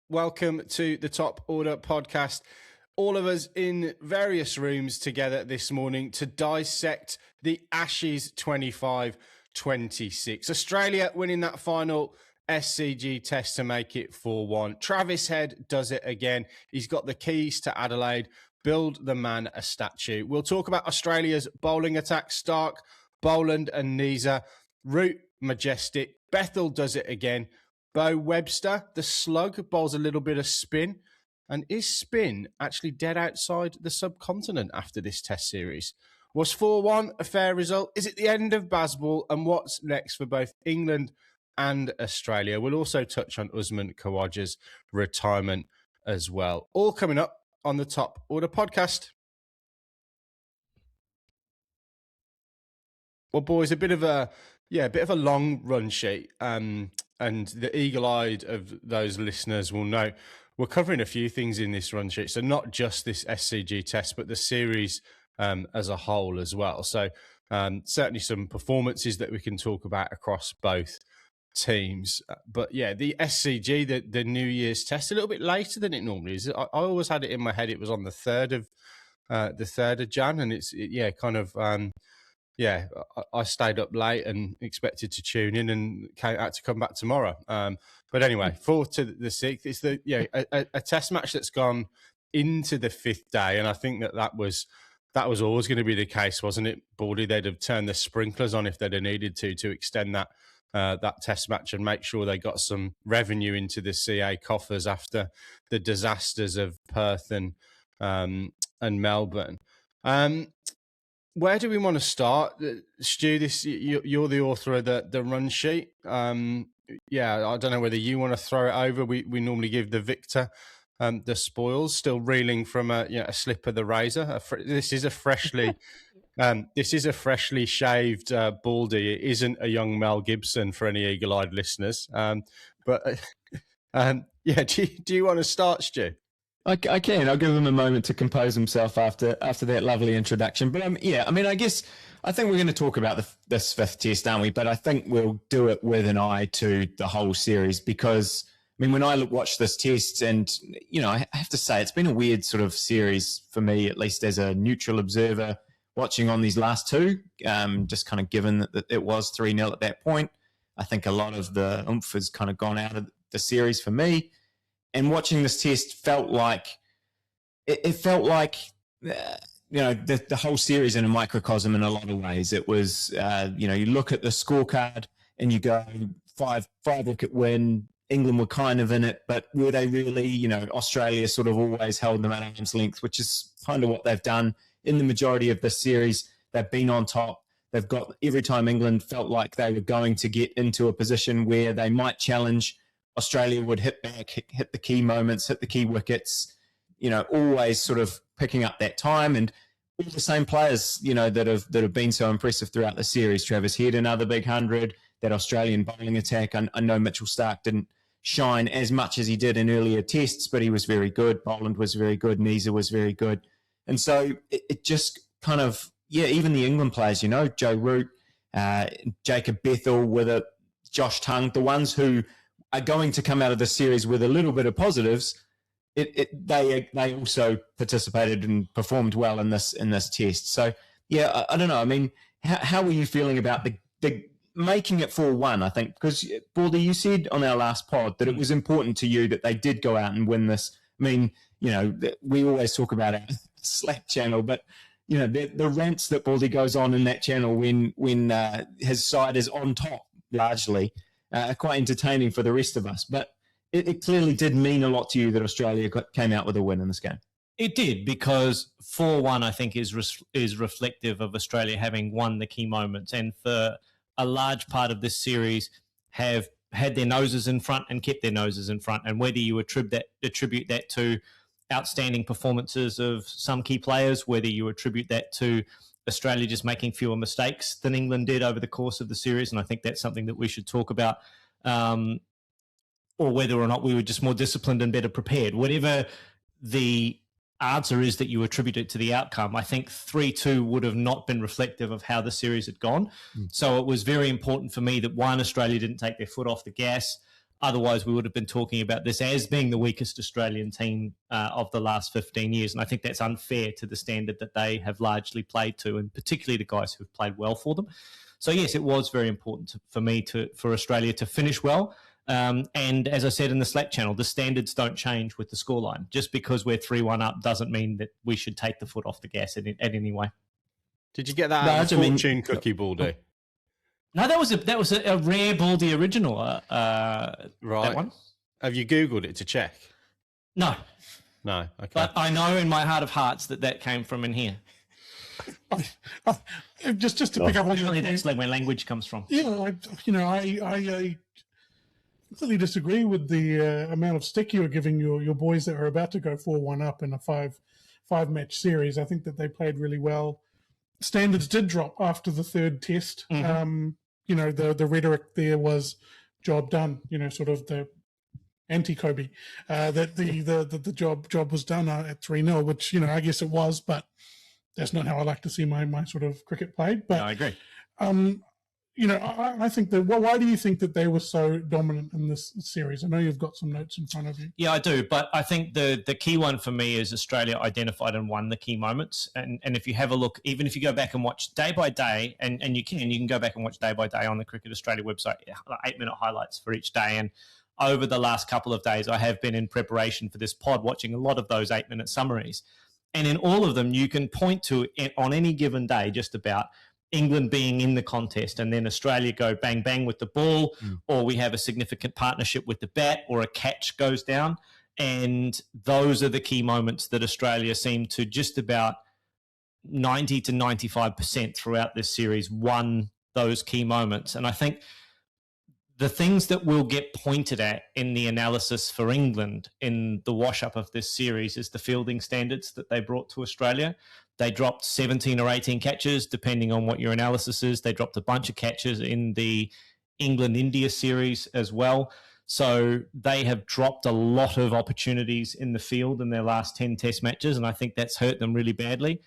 Welcome to the Top Order podcast. All of us in various rooms together this morning to dissect the Ashes 25-26. Australia winning that final SCG test to make it 4-1. Travis Head does it again. He's got the keys to Adelaide. Build the man a statue. We'll talk about Australia's bowling attack. Starc, Boland and Neza. Root, majestic. Bethell does it again. Bo Webster, the slug, bowls a little bit of spin. And is spin actually dead outside the subcontinent after this test series? Was 4-1 a fair result? Is it the end of Bazball? And what's next for both England and Australia? We'll also touch on Usman Khawaja's retirement as well. All coming up on the Top Order podcast. Well, boys, a bit of a long run sheet. And the eagle-eyed of those listeners will know we're covering a few things in this run sheet. So not just this SCG test, but the series as a whole as well. So certainly some performances that we can talk about across both teams. But yeah, the SCG, the New Year's test, a little bit later than it normally is. I always had it in my head. It was on the 3rd of Jan, and I stayed up late and expected to tune in and had to come back tomorrow. But anyway, 4th to the 6th. It's a test match that's gone into the 5th day, and I think that was always going to be the case, wasn't it, Baldy? They'd have turned the sprinklers on if they'd have needed to extend that test match and make sure they got some revenue into the CA coffers after the disasters of Perth and Melbourne. Where do we want to start? Stu, you're the author of the run sheet. I don't know whether you want to throw it over. We normally give the victor the spoils. Still reeling from a slip of the razor. This is a freshly shaved Baldy. It isn't a young Mel Gibson for any eagle-eyed listeners. Do you want to start, Stu? I can. I'll give him a moment to compose himself after that lovely introduction. But I think we're going to talk about this 5th test, aren't we? But I think we'll do it with an eye to the whole series because, when I watch this test and, I have to say it's been a weird sort of series for me, at least as a neutral observer watching on these last two, just kind of given that it was 3-0 at that point. I think a lot of the oomph has kind of gone out of the series for me. And watching this test felt like the whole series in a microcosm in a lot of ways. It was, you look at the scorecard and you go 5-wicket win. England were kind of in it, but were they really? Australia sort of always held them at arm's length, which is kind of what they've done in the majority of this series. They've been on top. They've got every time England felt like they were going to get into a position where they might challenge, Australia would hit back, hit the key moments, hit the key wickets, always sort of picking up that time. And all the same players, that have been so impressive throughout the series. Travis Head, another big 100, that Australian bowling attack. I know Mitchell Starc didn't shine as much as he did in earlier tests, but he was very good. Boland was very good. Neza was very good. And so it just kind of, even the England players, Joe Root, Jacob Bethell with it, Josh Tongue, the ones who are going to come out of the series with a little bit of positives, they also participated and performed well in this test. So I don't know. How were you feeling about the making it 4-1? I think because Baldy, you said on our last pod that it was important to you that they did go out and win this. We always talk about our Slack channel, but the rants that Baldy goes on in that channel when his side is on top largely. Quite entertaining for the rest of us. But it clearly did mean a lot to you that Australia came out with a win in this game. It did, because 4-1, I think, is reflective of Australia having won the key moments. And for a large part of this series have had their noses in front and kept their noses in front. And whether you attribute that to outstanding performances of some key players, whether you attribute that to Australia just making fewer mistakes than England did over the course of the series, and I think that's something that we should talk about, or whether or not we were just more disciplined and better prepared. Whatever the answer is that you attribute it to the outcome, I think 3-2 would have not been reflective of how the series had gone. So it was very important for me that, one, Australia didn't take their foot off the gas. Otherwise, we would have been talking about this as being the weakest Australian team of the last 15 years. And I think that's unfair to the standard that they have largely played to, and particularly the guys who've played well for them. So, yes, it was very important for Australia to finish well. And as I said in the Slack channel, the standards don't change with the scoreline. Just because we're 3-1 up doesn't mean that we should take the foot off the gas at any way. Did you get that out of the fortune cookie, Baldy? No, that was a rare Baldy original. Right. That one. Have you Googled it to check? No. Okay. But I know in my heart of hearts that came from in here. Just to pick up on that's where language comes from. Yeah, I completely disagree with the amount of stick you are giving your boys that are about to go 4-1 up in a five match series. I think that they played really well. Standards did drop after the third test. Mm-hmm. The rhetoric there was job done. Sort of the anti-Kobe, that the job was done at 3-0, which I guess it was, but that's not how I like to see my sort of cricket played. But no, I agree. I think that. Well, why do you think that they were so dominant in this series? I know you've got some notes in front of you. Yeah, I do. But I think the key one for me is Australia identified and won the key moments. And if you have a look, even if you go back and watch day by day, and you can go back and watch day by day on the Cricket Australia website, 8-minute highlights for each day. And over the last couple of days, I have been in preparation for this pod watching a lot of those 8-minute summaries. And in all of them, you can point to, on any given day, just about England being in the contest, and then Australia go bang, bang with the ball, or we have a significant partnership with the bat, or a catch goes down. And those are the key moments that Australia seem to just about 90 to 95% throughout this series won those key moments. And I think the things that will get pointed at in the analysis for England in the wash-up of this series is the fielding standards that they brought to Australia. They dropped 17 or 18 catches, depending on what your analysis is. They dropped a bunch of catches in the England-India series as well. So they have dropped a lot of opportunities in the field in their last 10 test matches, and I think that's hurt them really badly.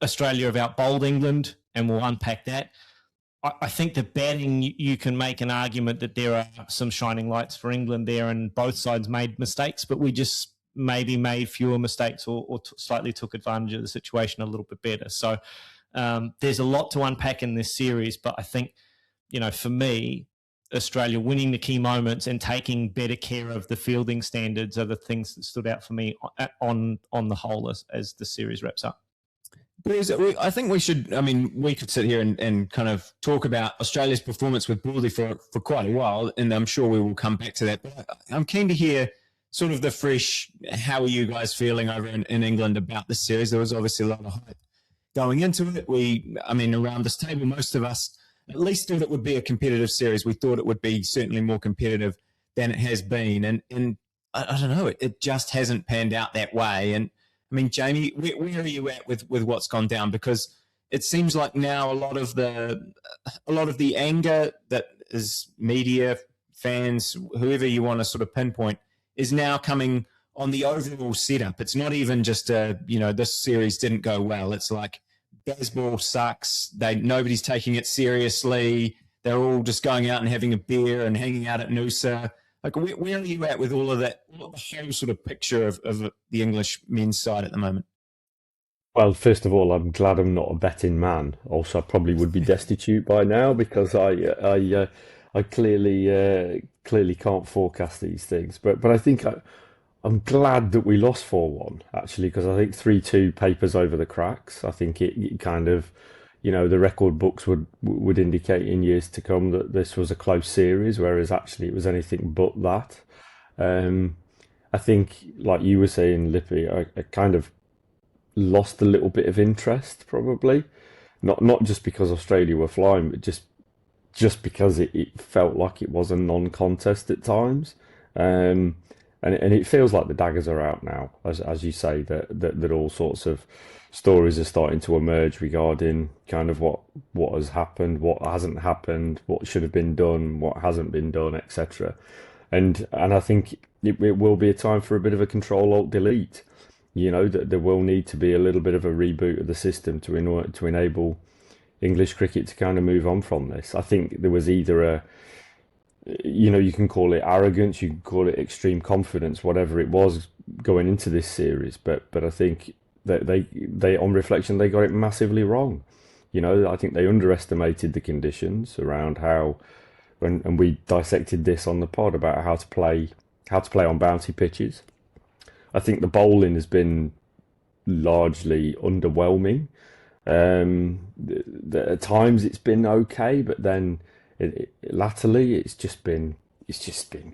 Australia have out-bowled England, and we'll unpack that. I think the batting, you can make an argument that there are some shining lights for England there, and both sides made mistakes, but we just maybe made fewer mistakes or slightly took advantage of the situation a little bit better. So there's a lot to unpack in this series, but I think, for me, Australia winning the key moments and taking better care of the fielding standards are the things that stood out for me on the whole as the series wraps up. But I think we could sit here and kind of talk about Australia's performance with Baldy for quite a while, and I'm sure we will come back to that. But I'm keen to hear sort of the fresh, how are you guys feeling over in England about this series? There was obviously a lot of hype going into it. Around this table, most of us at least thought it would be a competitive series. We thought it would be certainly more competitive than it has been. And I don't know, it just hasn't panned out that way. And Jamie, where are you at with what's gone down? Because it seems like now a lot of the anger that is media, fans, whoever you want to sort of pinpoint, is now coming on the overall setup. It's not even just this series didn't go well. It's like Bazball sucks. Nobody's taking it seriously. They're all just going out and having a beer and hanging out at Noosa. Like, where are you at with all of that, the whole sort of picture of the English men's side at the moment? Well, first of all, I'm glad I'm not a betting man. Also, I probably would be destitute by now because I clearly can't forecast these things. But I think I'm glad that we lost 4-1, actually, because I think 3-2 papers over the cracks. I think it kind of, the record books would indicate in years to come that this was a close series, whereas actually it was anything but that. I think, like you were saying, Lippy, I kind of lost a little bit of interest, probably. Not just because Australia were flying, but just because it felt like it was a non-contest at times. And it feels like the daggers are out now, as you say, that all sorts of stories are starting to emerge regarding kind of what has happened, what hasn't happened, what should have been done, what hasn't been done, etc. And I think it will be a time for a bit of a Control-Alt-Delete. That there will need to be a little bit of a reboot of the system to enable English cricket to kind of move on from this. I think there was either you can call it arrogance, you can call it extreme confidence, whatever it was going into this series. But I think that they on reflection they got it massively wrong. I think they underestimated the conditions around how, and we dissected this on the pod about how to play on bouncy pitches. I think the bowling has been largely underwhelming. At times it's been okay, but then latterly it's just been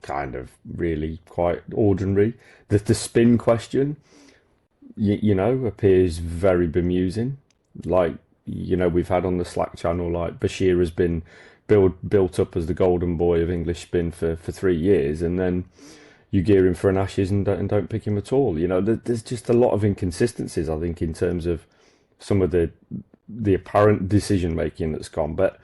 kind of really quite ordinary. The spin question, appears very bemusing. Like, we've had on the Slack channel, like Bashir has been built up as the golden boy of English spin for 3 years, and then you gear him for an Ashes and don't pick him at all. There's just a lot of inconsistencies, I think, in terms of some of the apparent decision making that's gone. But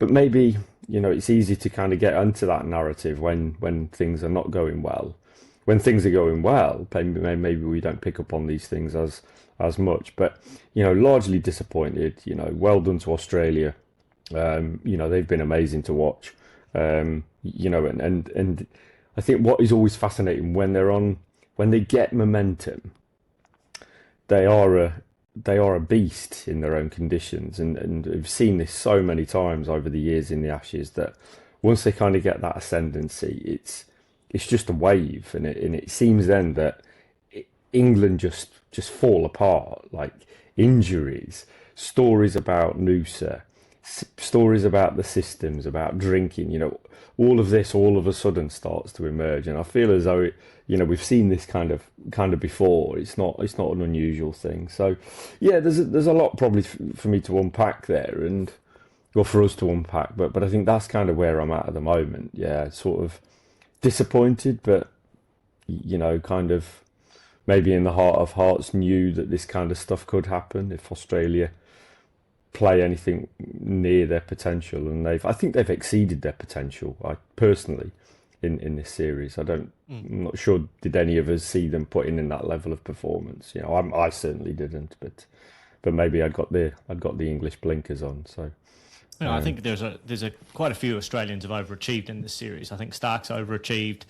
maybe, it's easy to kind of get onto that narrative when things are not going well. When things are going well, maybe we don't pick up on these things as much. But, largely disappointed. Well done to Australia. They've been amazing to watch. And I think what is always fascinating when they get momentum, they are a beast in their own conditions, and we've seen this so many times over the years in the Ashes that once they kind of get that ascendancy, it's just a wave, and it seems then that England just fall apart, like injuries, stories about Noosa, stories about the systems, about drinking, all of this all of a sudden starts to emerge, and I feel as though we've seen this kind of before. It's not an unusual thing. So yeah, there's a lot probably for me to unpack there, or for us to unpack, but I think that's kind of where I'm at the moment. Yeah, sort of disappointed, but kind of maybe in the heart of hearts knew that this kind of stuff could happen if Australia play anything near their potential, and I think they've exceeded their potential. I personally, in this series, I'm not sure did any of us see them putting in that level of performance. I certainly didn't, but maybe I got the English blinkers on. So I think there's quite a few Australians have overachieved in this series. I think Starc's overachieved.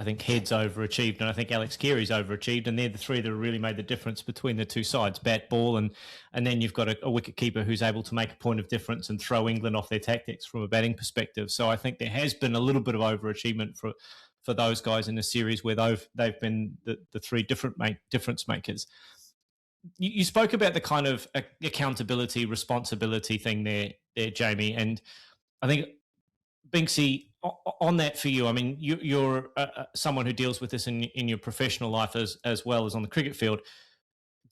I think Head's overachieved, and I think Alex Carey's overachieved, and they're the three that have really made the difference between the two sides, bat ball, and then you've got a wicket keeper who's able to make a point of difference and throw England off their tactics from a batting perspective. So I think there has been a little bit of overachievement for those guys in the series where they've been the three difference makers. You spoke about the kind of accountability, responsibility thing there, Jamie, and I think Binksy, on that for you, I mean, you're someone who deals with this in your professional life as well as on the cricket field.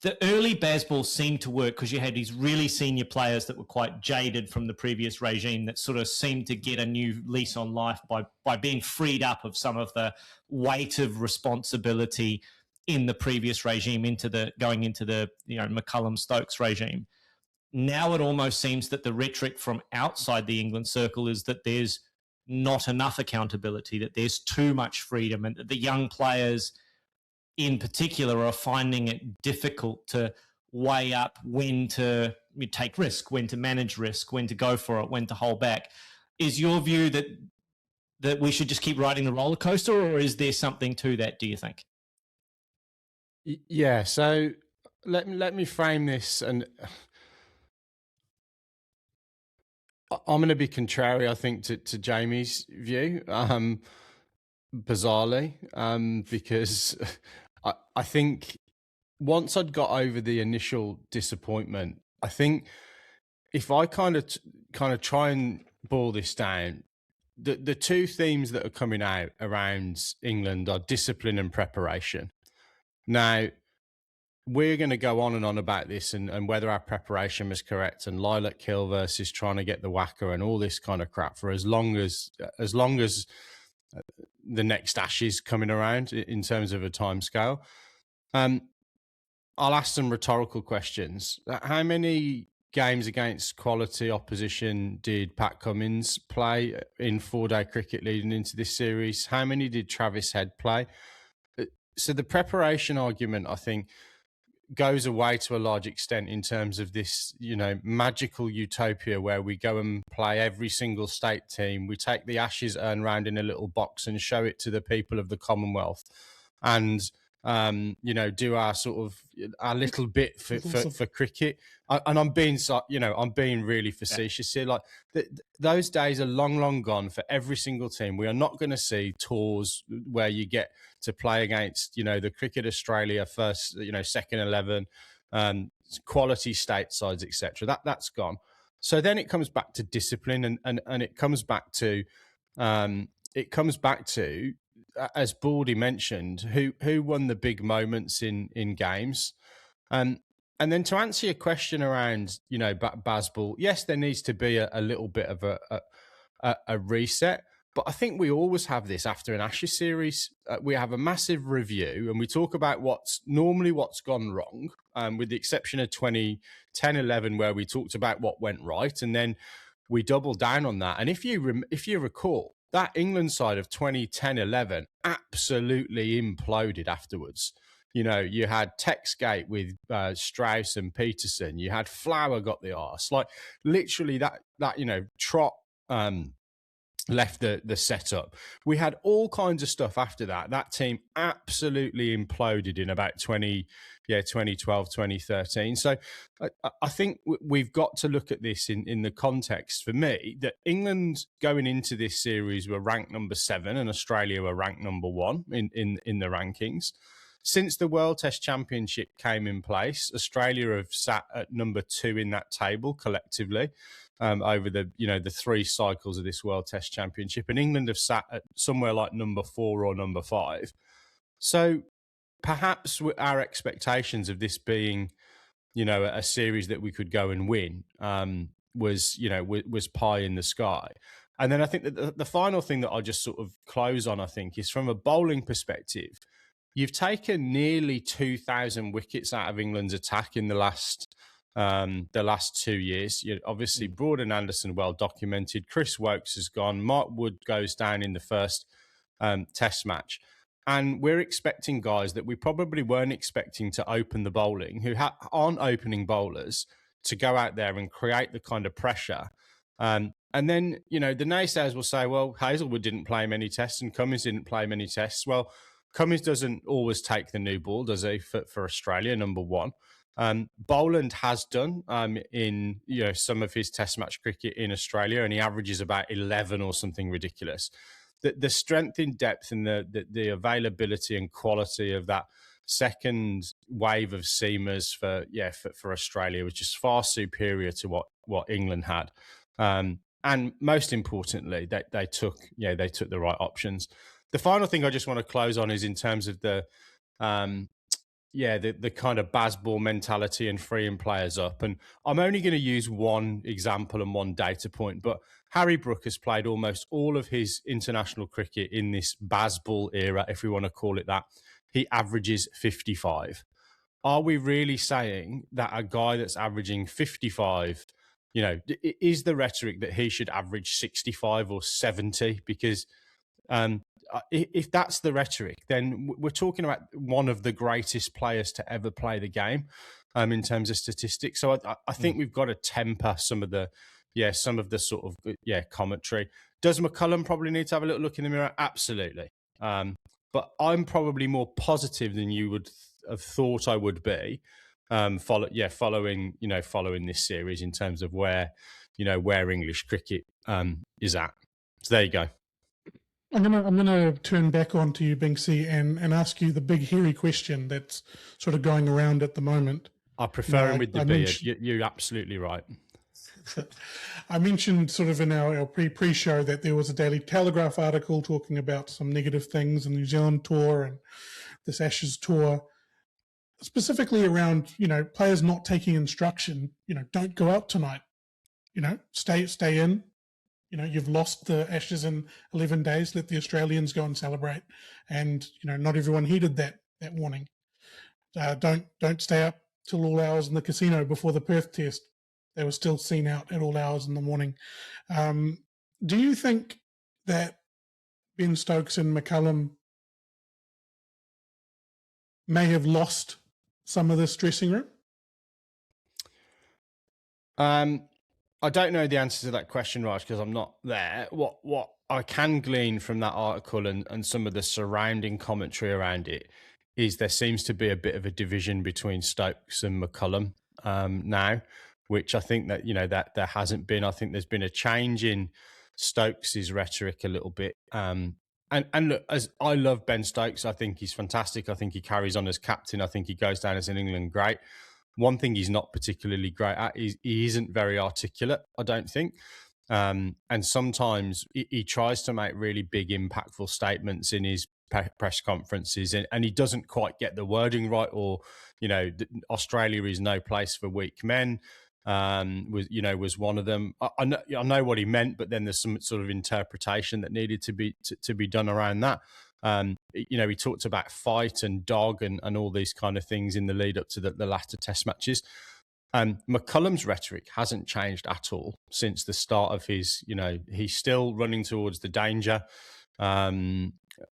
The early Bazball seemed to work because you had these really senior players that were quite jaded from the previous regime that sort of seemed to get a new lease on life by being freed up of some of the weight of responsibility in the previous regime going into the McCullum Stokes regime. Now it almost seems that the rhetoric from outside the England circle is that there's not enough accountability, that there's too much freedom, and that the young players in particular are finding it difficult to weigh up when to take risk, when to manage risk, when to go for it, when to hold back. Is your view that we should just keep riding the roller coaster, or is there something to that, do you think? Yeah, so let me frame this, and I'm going to be contrary, I think, to Jamie's view, bizarrely, because I think once I'd got over the initial disappointment, I think if I kind of try and boil this down, the two themes that are coming out around England are discipline and preparation. Now, we're going to go on and on about this and whether our preparation was correct and Lilac Hill versus trying to get the whacker and all this kind of crap for as long as the next Ashes coming around in terms of a timescale. I'll ask some rhetorical questions. How many games against quality opposition did Pat Cummins play in 4-day cricket leading into this series? How many did Travis Head play? So the preparation argument, I think, goes away to a large extent in terms of this, magical utopia where we go and play every single state team. We take the Ashes urn round in a little box and show it to the people of the Commonwealth, and do our sort of our little bit for cricket. And I'm being really facetious here. Like those days are long gone for every single team. We are not going to see tours where you get to play against, the Cricket Australia first, second 11, quality state sides, etc. That's gone. So then it comes back to discipline, and it comes back to as Baldy mentioned, who won the big moments in games. And then to answer your question around, Bazball, yes, there needs to be a little bit of a reset. But I think we always have this after an Ashes series. We have a massive review and we talk about what's gone wrong, with the exception of 2010-11, where we talked about what went right. And then we double down on that. And if you recall, that England side of 2010-11 absolutely imploded afterwards. You had Texgate with Strauss and Peterson. You had Flower got the arse. Like literally that Trott left the setup. We had all kinds of stuff after that. That team absolutely imploded in about 2012, 2013. So I think we've got to look at this in the context, for me, that England going into this series were ranked number 7 and Australia were ranked number 1 in the rankings. Since the World Test Championship came in place, Australia have sat at number 2 in that table collectively. Over the 3 cycles of this World Test Championship, and England have sat at somewhere like number 4 or number 5. So perhaps our expectations of this being, a series that we could go and win, was pie in the sky. And then I think that the final thing that I'll just sort of close on, I think, is from a bowling perspective. You've taken nearly 2,000 wickets out of England's attack in the last 2 years. Obviously, Broad and Anderson well documented. Chris Wokes has gone. Mark Wood goes down in the first Test match. And we're expecting guys that we probably weren't expecting to open the bowling, who aren't opening bowlers, to go out there and create the kind of pressure. And then, the naysayers will say, well, Hazelwood didn't play many tests and Cummins didn't play many tests. Well, Cummins doesn't always take the new ball, does he, for Australia, number 1. Boland has done in some of his Test match cricket in Australia, and he averages about 11 or something ridiculous. The strength in depth and the availability and quality of that second wave of seamers for Australia was just far superior to what England had. And most importantly, they took the right options. The final thing I just want to close on is in terms of the kind of Bazball mentality and freeing players up. And I'm only going to use one example and one data point, but Harry Brook has played almost all of his international cricket in this Bazball era, if we want to call it that. He averages 55. Are we really saying that a guy that's averaging 55, is the rhetoric that he should average 65 or 70? Because if that's the rhetoric, then we're talking about one of the greatest players to ever play the game, in terms of statistics. So I think we've got to temper some of the sort of commentary. Does McCullum probably need to have a little look in the mirror? Absolutely. But I'm probably more positive than you would have thought I would be, following this series in terms of where English cricket is at. So there you go. I'm gonna turn back on to you, Binksy, and ask you the big hairy question that's sort of going around at the moment. I prefer him with the beard. You're absolutely right. I mentioned sort of in our pre-show that there was a Daily Telegraph article talking about some negative things in the New Zealand tour and this Ashes tour, specifically around players not taking instruction. Don't go out tonight. Stay in. You've lost the Ashes in 11 days. Let the Australians go and celebrate. And, not everyone heeded that warning. Don't stay up till all hours in the casino before the Perth test. They were still seen out at all hours in the morning. Do you think that Ben Stokes and McCullum may have lost some of this dressing room? I don't know the answer to that question, Raj, because I'm not there. What I can glean from that article and some of the surrounding commentary around it is there seems to be a bit of a division between Stokes and McCullum now, which I think that, that there hasn't been. I think there's been a change in Stokes' rhetoric a little bit. And look, as I love Ben Stokes, I think he's fantastic. I think he carries on as captain. I think he goes down as an England great. One thing he's not particularly great at is he isn't very articulate, I don't think. And sometimes he tries to make really big, impactful statements in his press conferences, and he doesn't quite get the wording right. Or, Australia is no place for weak men. Was one of them. I know what he meant, but then there's some sort of interpretation that needed to be done around that. He talked about fight and dog and all these kind of things in the lead up to the latter test matches. McCullum's rhetoric hasn't changed at all since the start of his, he's still running towards the danger, a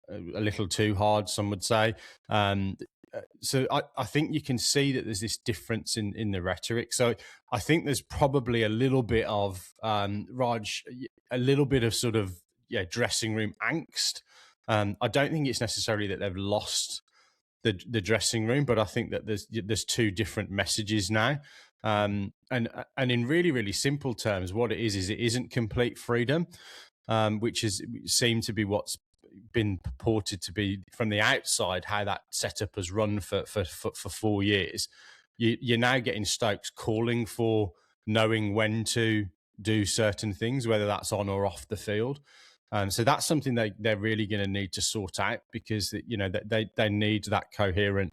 little too hard, some would say. So I think you can see that there's this difference in the rhetoric. So I think there's probably a little bit of, Raj, a little bit of sort of dressing room angst. I don't think it's necessarily that they've lost the dressing room, but I think that there's two different messages now. And in really, really simple terms, what it is it isn't complete freedom, which seemed to be what's been purported to be from the outside, how that setup has run for 4 years. You're now getting Stokes calling for knowing when to do certain things, whether that's on or off the field. So that's something they're really going to need to sort out, because they need that coherent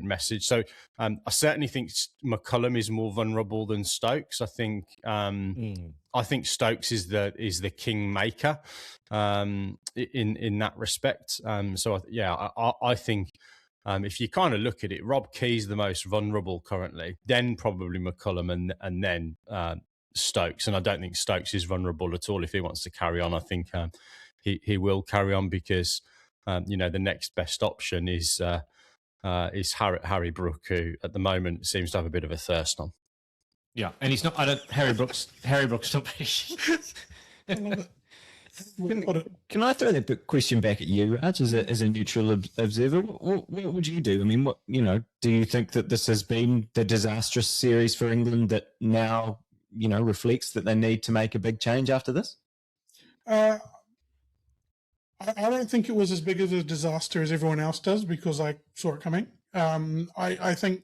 message. So I certainly think McCullum is more vulnerable than Stokes. I think Stokes is the kingmaker in that respect. I think if you kind of look at it, Rob Key's the most vulnerable currently, then probably McCullum, and then Stokes. And I don't think Stokes is vulnerable at all if he wants to carry on. I think he will carry on, because the next best option is Harry Brook, who at the moment seems to have a bit of a thirst on. Yeah, and he's not. Harry Brook's not. Can I throw that question back at you, Raj, as a neutral observer? What would you do? I mean, do you think that this has been the disastrous series for England that now reflects that they need to make a big change after this? I don't think it was as big of a disaster as everyone else does, because I saw it coming. I think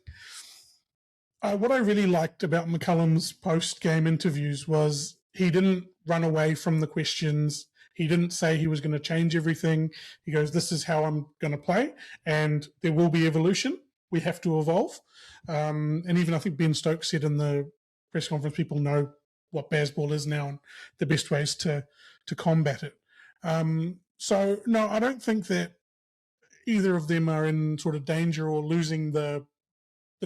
what I really liked about McCullum's post-game interviews was he didn't run away from the questions. He didn't say he was going to change everything. He goes, this is how I'm going to play, and there will be evolution. We have to evolve. And even I think Ben Stokes said in the press conference, people know what Bazball is now and the best ways to combat it. So, no, I don't think that either of them are in sort of danger or losing the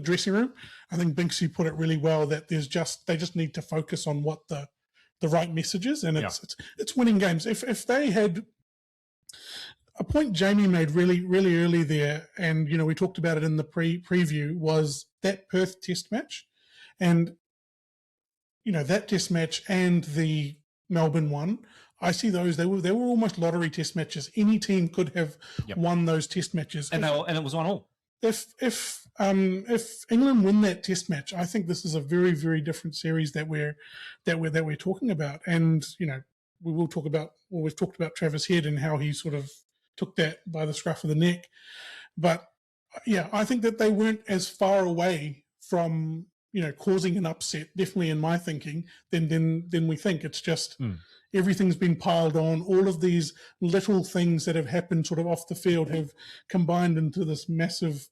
dressing room. I think Binksy put it really well, that they just need to focus on what the right message is, and it's winning games. If they had a point Jamie made really, really early there, and we talked about it in the preview, was that Perth Test match, and that Test match and the Melbourne one. I see those. They were almost lottery Test matches. Any team could have won those Test matches, and it was 1-1. If England win that Test match, I think this is a very, very different series that we're talking about. And we've talked about Travis Head and how he sort of took that by the scruff of the neck. But I think that they weren't as far away from causing an upset, definitely in my thinking, than we think. It's just everything's been piled on. All of these little things that have happened sort of off the field have combined into this massive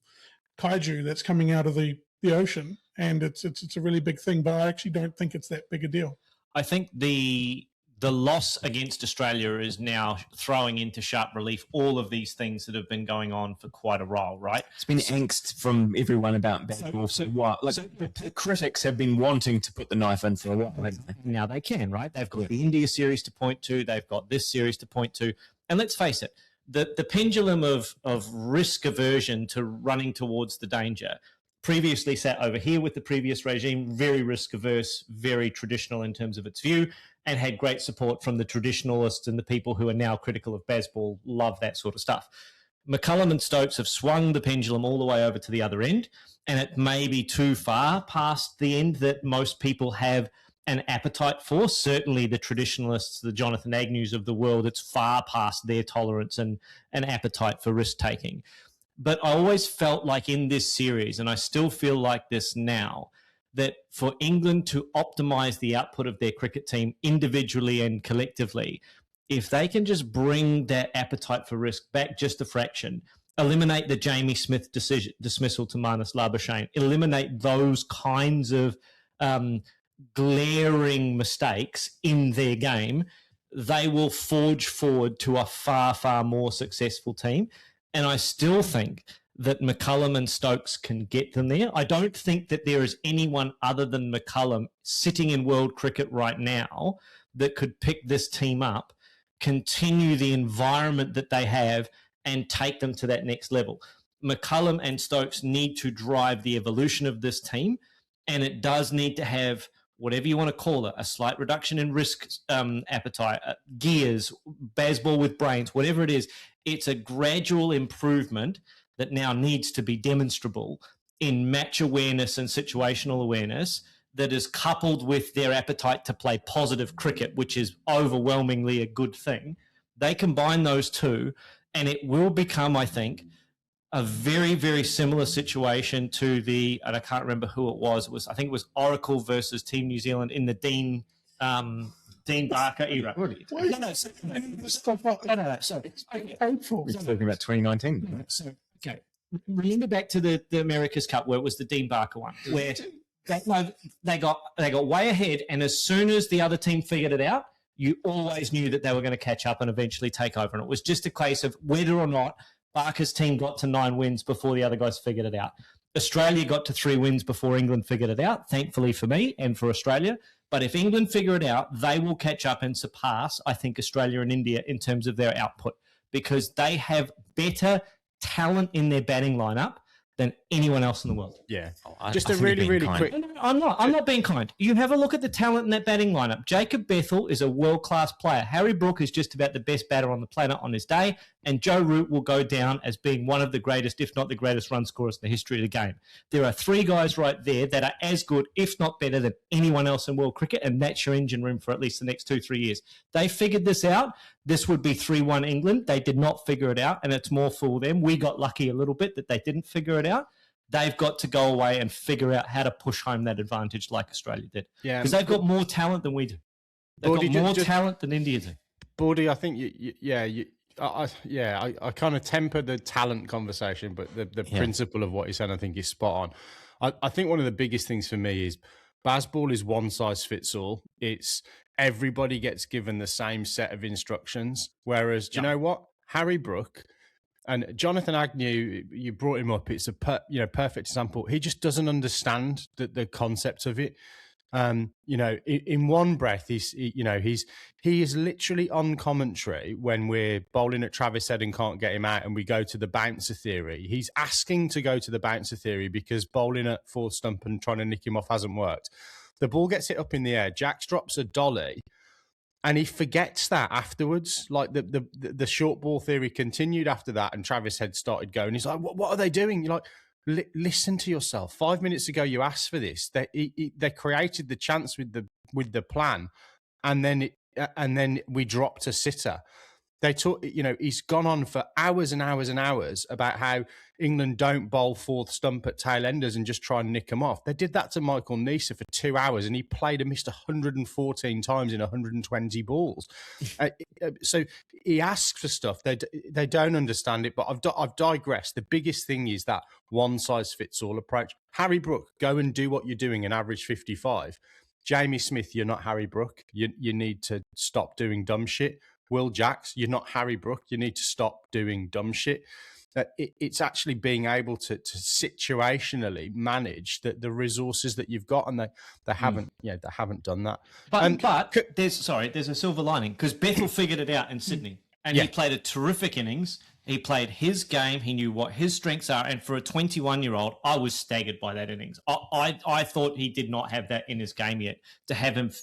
kaiju that's coming out of the ocean, and it's a really big thing. But I actually don't think it's that big a deal. I think the loss against Australia is now throwing into sharp relief all of these things that have been going on for quite a while, right? It's been angst from everyone about Bazball. So what? The critics have been wanting to put the knife in for a while. Now they can, right? They've got the India series to point to. They've got this series to point to. And let's face it, the pendulum of risk aversion to running towards the danger previously sat over here with the previous regime, very risk averse, very traditional in terms of its view, and had great support from the traditionalists and the people who are now critical of Bazball, love that sort of stuff. McCullum and Stokes have swung the pendulum all the way over to the other end, and it may be too far past the end that most people have an appetite for. Certainly the traditionalists, the Jonathan Agnews of the world, it's far past their tolerance and an appetite for risk-taking. But I always felt like in this series, and I still feel like this now, that for England to optimise the output of their cricket team individually and collectively, if they can just bring that appetite for risk back just a fraction, eliminate the Jamie Smith dismissal to Marnus Labuschagne, eliminate those kinds of glaring mistakes in their game, they will forge forward to a far, far more successful team. And I still think that McCullum and Stokes can get them there. I don't think that there is anyone other than McCullum sitting in world cricket right now that could pick this team up, continue the environment that they have, and take them to that next level. McCullum and Stokes need to drive the evolution of this team, and it does need to have, whatever you want to call it, a slight reduction in risk appetite, gears, Bazball with brains, whatever it is. It's a gradual improvement that now needs to be demonstrable in match awareness and situational awareness that is coupled with their appetite to play positive cricket, which is overwhelmingly a good thing. They combine those two, and it will become, I think, a very, very similar situation to and I can't remember who it was. I think it was Oracle versus Team New Zealand in the Dean Barker era. No, sorry. Okay. We're talking about 2019. So, okay. Remember back to the America's Cup where it was the Dean Barker one, where they got way ahead, and as soon as the other team figured it out, you always knew that they were going to catch up and eventually take over. And it was just a case of whether or not Barker's team got to 9 wins before the other guys figured it out. Australia got to 3 wins before England figured it out, thankfully for me and for Australia. But if England figure it out, they will catch up and surpass, I think, Australia and India in terms of their output, because they have better talent in their batting lineup than anyone else in the world. Yeah. Just a really, really quick... No, I'm not being kind. You have a look at the talent in that batting lineup. Jacob Bethell is a world-class player. Harry Brook is just about the best batter on the planet on his day, and Joe Root will go down as being one of the greatest, if not the greatest run scorers in the history of the game. There are 3 guys right there that are as good, if not better, than anyone else in world cricket, and that's your engine room for at least the next 2-3 years. They figured this out. This would be 3-1 England. They did not figure it out, and it's more for them. We got lucky a little bit that they didn't figure it out. They've got to go away and figure out how to push home that advantage like Australia did. Yeah, because they've got more talent than we do. They've got more talent than India do. Bordy, I think, I kind of temper the talent conversation, but the principle of what you're saying, I think, is spot on. I think one of the biggest things for me is Bazball is one size fits all. It's everybody gets given the same set of instructions. Whereas, do you know what? Harry Brook and Jonathan Agnew, you brought him up. It's a perfect example. He just doesn't understand the concept of it. In one breath, he is literally on commentary when we're bowling at Travis Head and can't get him out, and we go to the bouncer theory. He's asking to go to the bouncer theory because bowling at 4th stump and trying to nick him off hasn't worked. The ball gets hit up in the air. Jax drops a dolly, and he forgets that afterwards. Like the short ball theory continued after that, and Travis Head started going. He's like, "What are they doing?" You're like, listen to yourself. 5 minutes ago, you asked for this. They created the chance with the plan, and then we dropped a sitter. They talk. He's gone on for hours and hours and hours about how England don't bowl 4th stump at tail enders and just try and nick them off. They did that to Michael Neser for 2 hours, and he played and missed 114 times in 120 balls. So he asks for stuff. They don't understand it, but I've digressed. The biggest thing is that one-size-fits-all approach. Harry Brook, go and do what you're doing and average 55. Jamie Smith, you're not Harry Brook. You need to stop doing dumb shit. Will Jacks, you're not Harry Brook. You need to stop doing dumb shit. It's actually being able to situationally manage the resources that you've got, and they haven't done that. But there's a silver lining, because Bethell figured it out in Sydney. And he played a terrific innings. He played his game. He knew what his strengths are. And for a 21-year-old, I was staggered by that innings. I thought he did not have that in his game yet. To have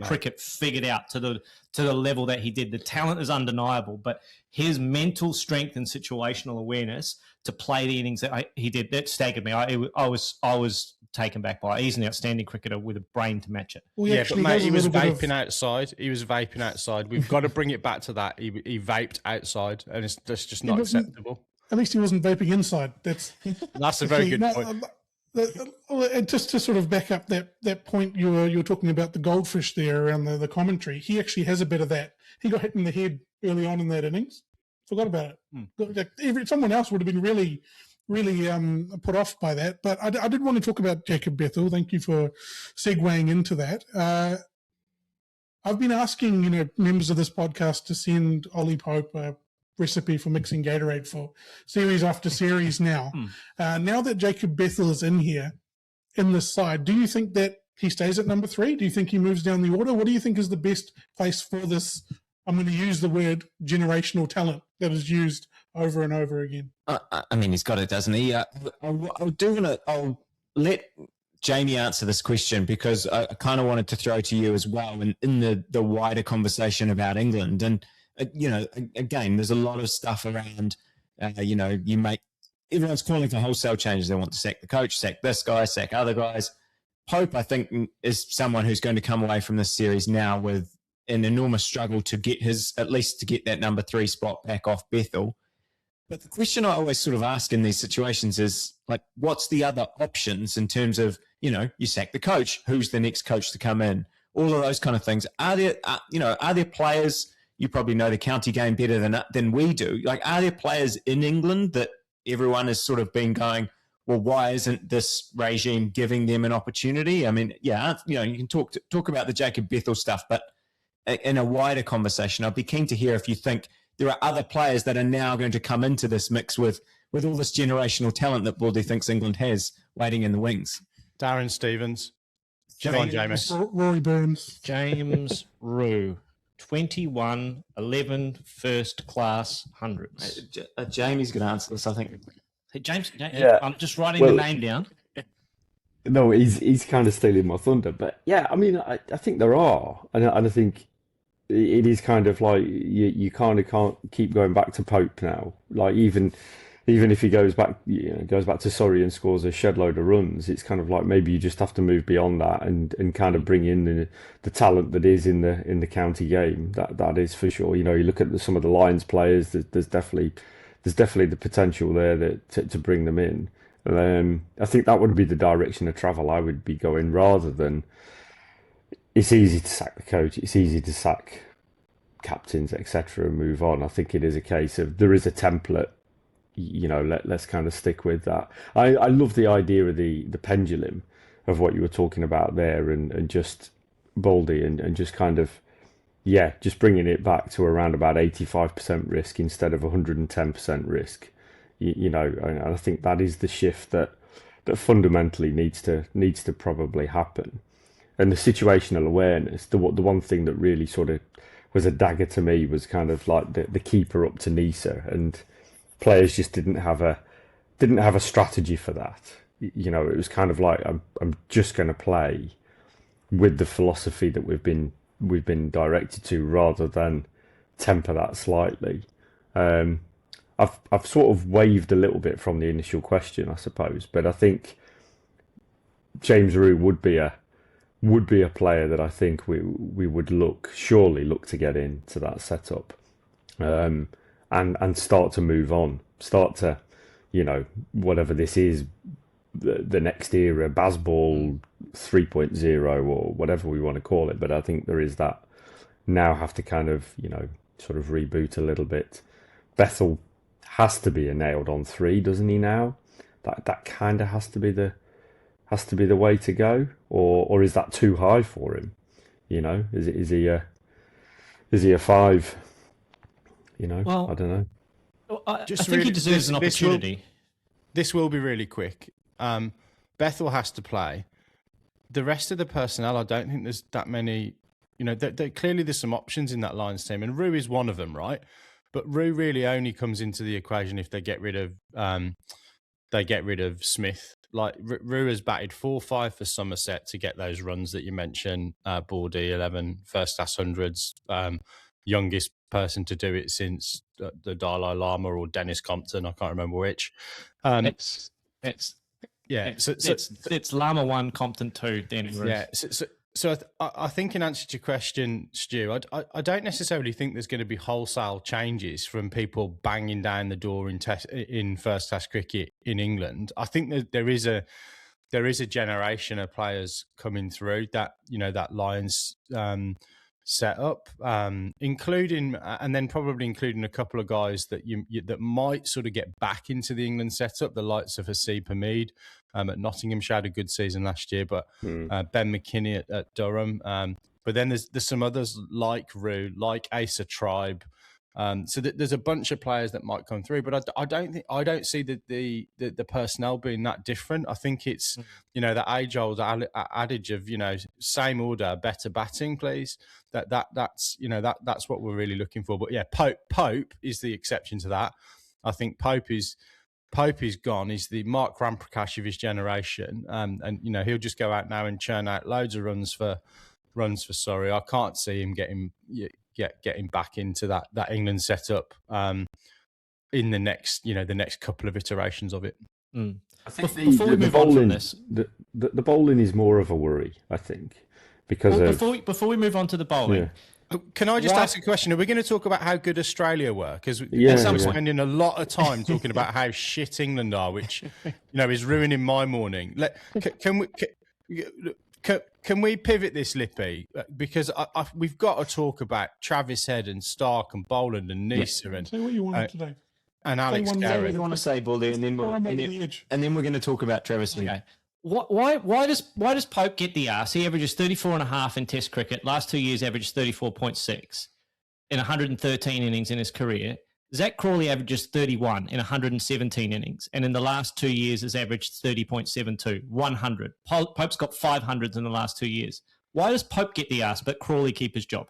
cricket figured out to the level that he did. The talent is undeniable, but his mental strength and situational awareness to play the innings that he did, that staggered me. I was taken back by it. He's an outstanding cricketer with a brain to match it. Well, but mate, he was vaping outside. He was vaping outside. We've got to bring it back to that. He vaped outside, and that's just not acceptable. At least he wasn't vaping inside. That's a very good point. Just to sort of back up that point you were talking about the goldfish there around the commentary. He actually has a bit of that. He got hit in the head early on in that innings. Forgot about it. Someone else would have been really put off by that. But I did want to talk about Jacob Bethell. Thank you for segueing into that. I've been asking members of this podcast to send Ollie Pope a recipe for mixing Gatorade for series after series now. Now that Jacob Bethell is in here, in this side, do you think that he stays at number 3? Do you think he moves down the order? What do you think is the best place for this, I'm going to use the word generational talent that is used over and over again? I mean, he's got it, doesn't he? I'll let Jamie answer this question because I kind of wanted to throw to you as well in the wider conversation about England. And, again, there's a lot of stuff around, everyone's calling for wholesale changes. They want to sack the coach, sack this guy, sack other guys. Pope, I think, is someone who's going to come away from this series now with an enormous struggle to get that number 3 spot back off Bethell. But the question I always sort of ask in these situations is, like, what's the other options in terms of, you sack the coach, who's the next coach to come in, all of those kind of things. Are there players, you probably know the county game better than we do, like, are there players in England that everyone has sort of been going, well, why isn't this regime giving them an opportunity? I mean, you can talk about the Jacob Bethell stuff, but in a wider conversation, I'd be keen to hear if you think there are other players that are now going to come into this mix with all this generational talent that Baldy thinks England has waiting in the wings. Darren Stevens. James. Rory Burns. James Rue. 21, 11 first class hundreds. Jamie's going to answer this, I think. Hey, James, I'm just writing the name down. No, he's kind of stealing my thunder. But yeah, I mean, I think there are. And I think it is kind of like you kind of can't keep going back to Pope now. Like even if he goes back to Surrey and scores a shed load of runs, it's kind of like maybe you just have to move beyond that and kind of bring in the talent that is in the county game. That is for sure. You look at some of the Lions players. There's definitely the potential there to bring them in. I think that would be the direction of travel I would be going, rather than it's easy to sack the coach, it's easy to sack captains, etc., and move on. I think it is a case of there is a template, let's kind of stick with that. I love the idea of the pendulum of what you were talking about there, and just Baldy and just kind of, just bringing it back to around about 85% risk instead of 110% risk. And I think that is the shift that fundamentally needs to probably happen. And the situational awareness, the one thing that really sort of was a dagger to me was kind of like the keeper up to Nisa, and players just didn't have a strategy for that. It was kind of like I'm just going to play with the philosophy that we've been directed to, rather than temper that slightly. I've sort of waved a little bit from the initial question, I suppose, but I think James Rue would be a player that I think we would surely look to get into that setup, and start to move on, start to, whatever this is, the next era, Bazball 3.0 or whatever we want to call it. But I think there is that now have to kind of, sort of reboot a little bit. Bethell has to be a nailed on 3, doesn't he now? That kind of has to be the way to go, or is that too high for him? Is he a 5? Well, I don't know. I think he deserves an opportunity. This will be really quick. Bethell has to play. The rest of the personnel, I don't think there's that many. Clearly there's some options in that Lions team, and Rue is one of them, right? But Root really only comes into the equation if they get rid of Smith. Like Root has batted 4-5 for Somerset to get those runs that you mentioned. Baldy 11 first class hundreds, youngest person to do it since the Dalai Lama or Dennis Compton. I can't remember which. It's Lama 1, Compton 2, then. Yeah. So I think in answer to your question, Stu, I don't necessarily think there's going to be wholesale changes from people banging down the door in first class cricket in England. I think that there is a generation of players coming through that, that Lions set up, including and then probably including a couple of guys that that might sort of get back into the England setup, the likes of Haseeb Hameed at Nottinghamshire, had a good season last year, but Ben McKinney at Durham. But then there's some others like Rue, like Asa Tribe. So there's a bunch of players that might come through, but I don't see the personnel being that different. I think it's that age old adage of same order, better batting, please. That's what we're really looking for. But yeah, Pope is the exception to that. I think Pope is gone. He's the Mark Ramprakash of his generation, and he'll just go out now and churn out loads of runs for Surrey. I can't see him getting back into that England setup in the next couple of iterations of it. I think the bowling is more of a worry, I think, because before we move on to the bowling. Yeah. Can I just ask a question? Are we going to talk about how good Australia were? Because I'm spending a lot of time talking about how shit England are, which is ruining my morning. Can we pivot this, Lippy? Because we've got to talk about Travis Head and Starc and Boland and Nisa and say what you want today. And Alex Carey. Carey. What you want to say, Baldy, and then we're going to talk about Travis Head. Okay. Why does Pope get the arse? He averages 34.5 in Test cricket. Last 2 years, averaged 34.6 in 113 innings in his career. Zach Crawley averages 31 in 117 innings, and in the last 2 years has averaged 30.72, 100. Pope's got 500s in the last 2 years. Why does Pope get the arse, but Crawley keep his job?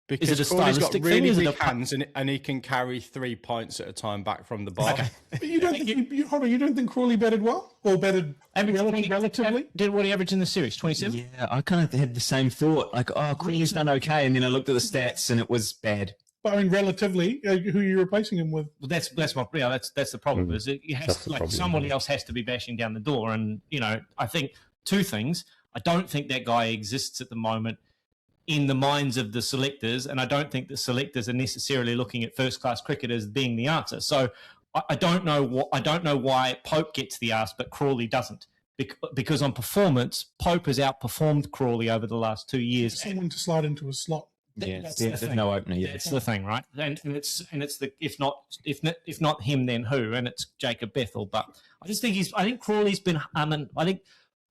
Because is it a Crawley's got stylistic really thing? big hands and he can carry 3 pints at a time back from the bar. Okay. But you don't think Crawley batted well or batted relatively? Did what he averaged in the series? 27. Yeah, I kind of had the same thought. Like, Crawley's done okay, and then I looked at the stats and it was bad. But I mean, relatively, who are you replacing him with? Well, that's the problem. Is it has somebody else has to be bashing down the door, and I think two things. I don't think that guy exists at the moment in the minds of the selectors, and I don't think the selectors are necessarily looking at first-class cricket as being the answer. So I don't know why Pope gets the arse, but Crawley doesn't. Because on performance, Pope has outperformed Crawley over the last 2 years. Someone to slide into a slot. There's no opener yet. That's the thing, right? And it's the if not him, then who? And it's Jacob Bethell. But I think Crawley's been. I think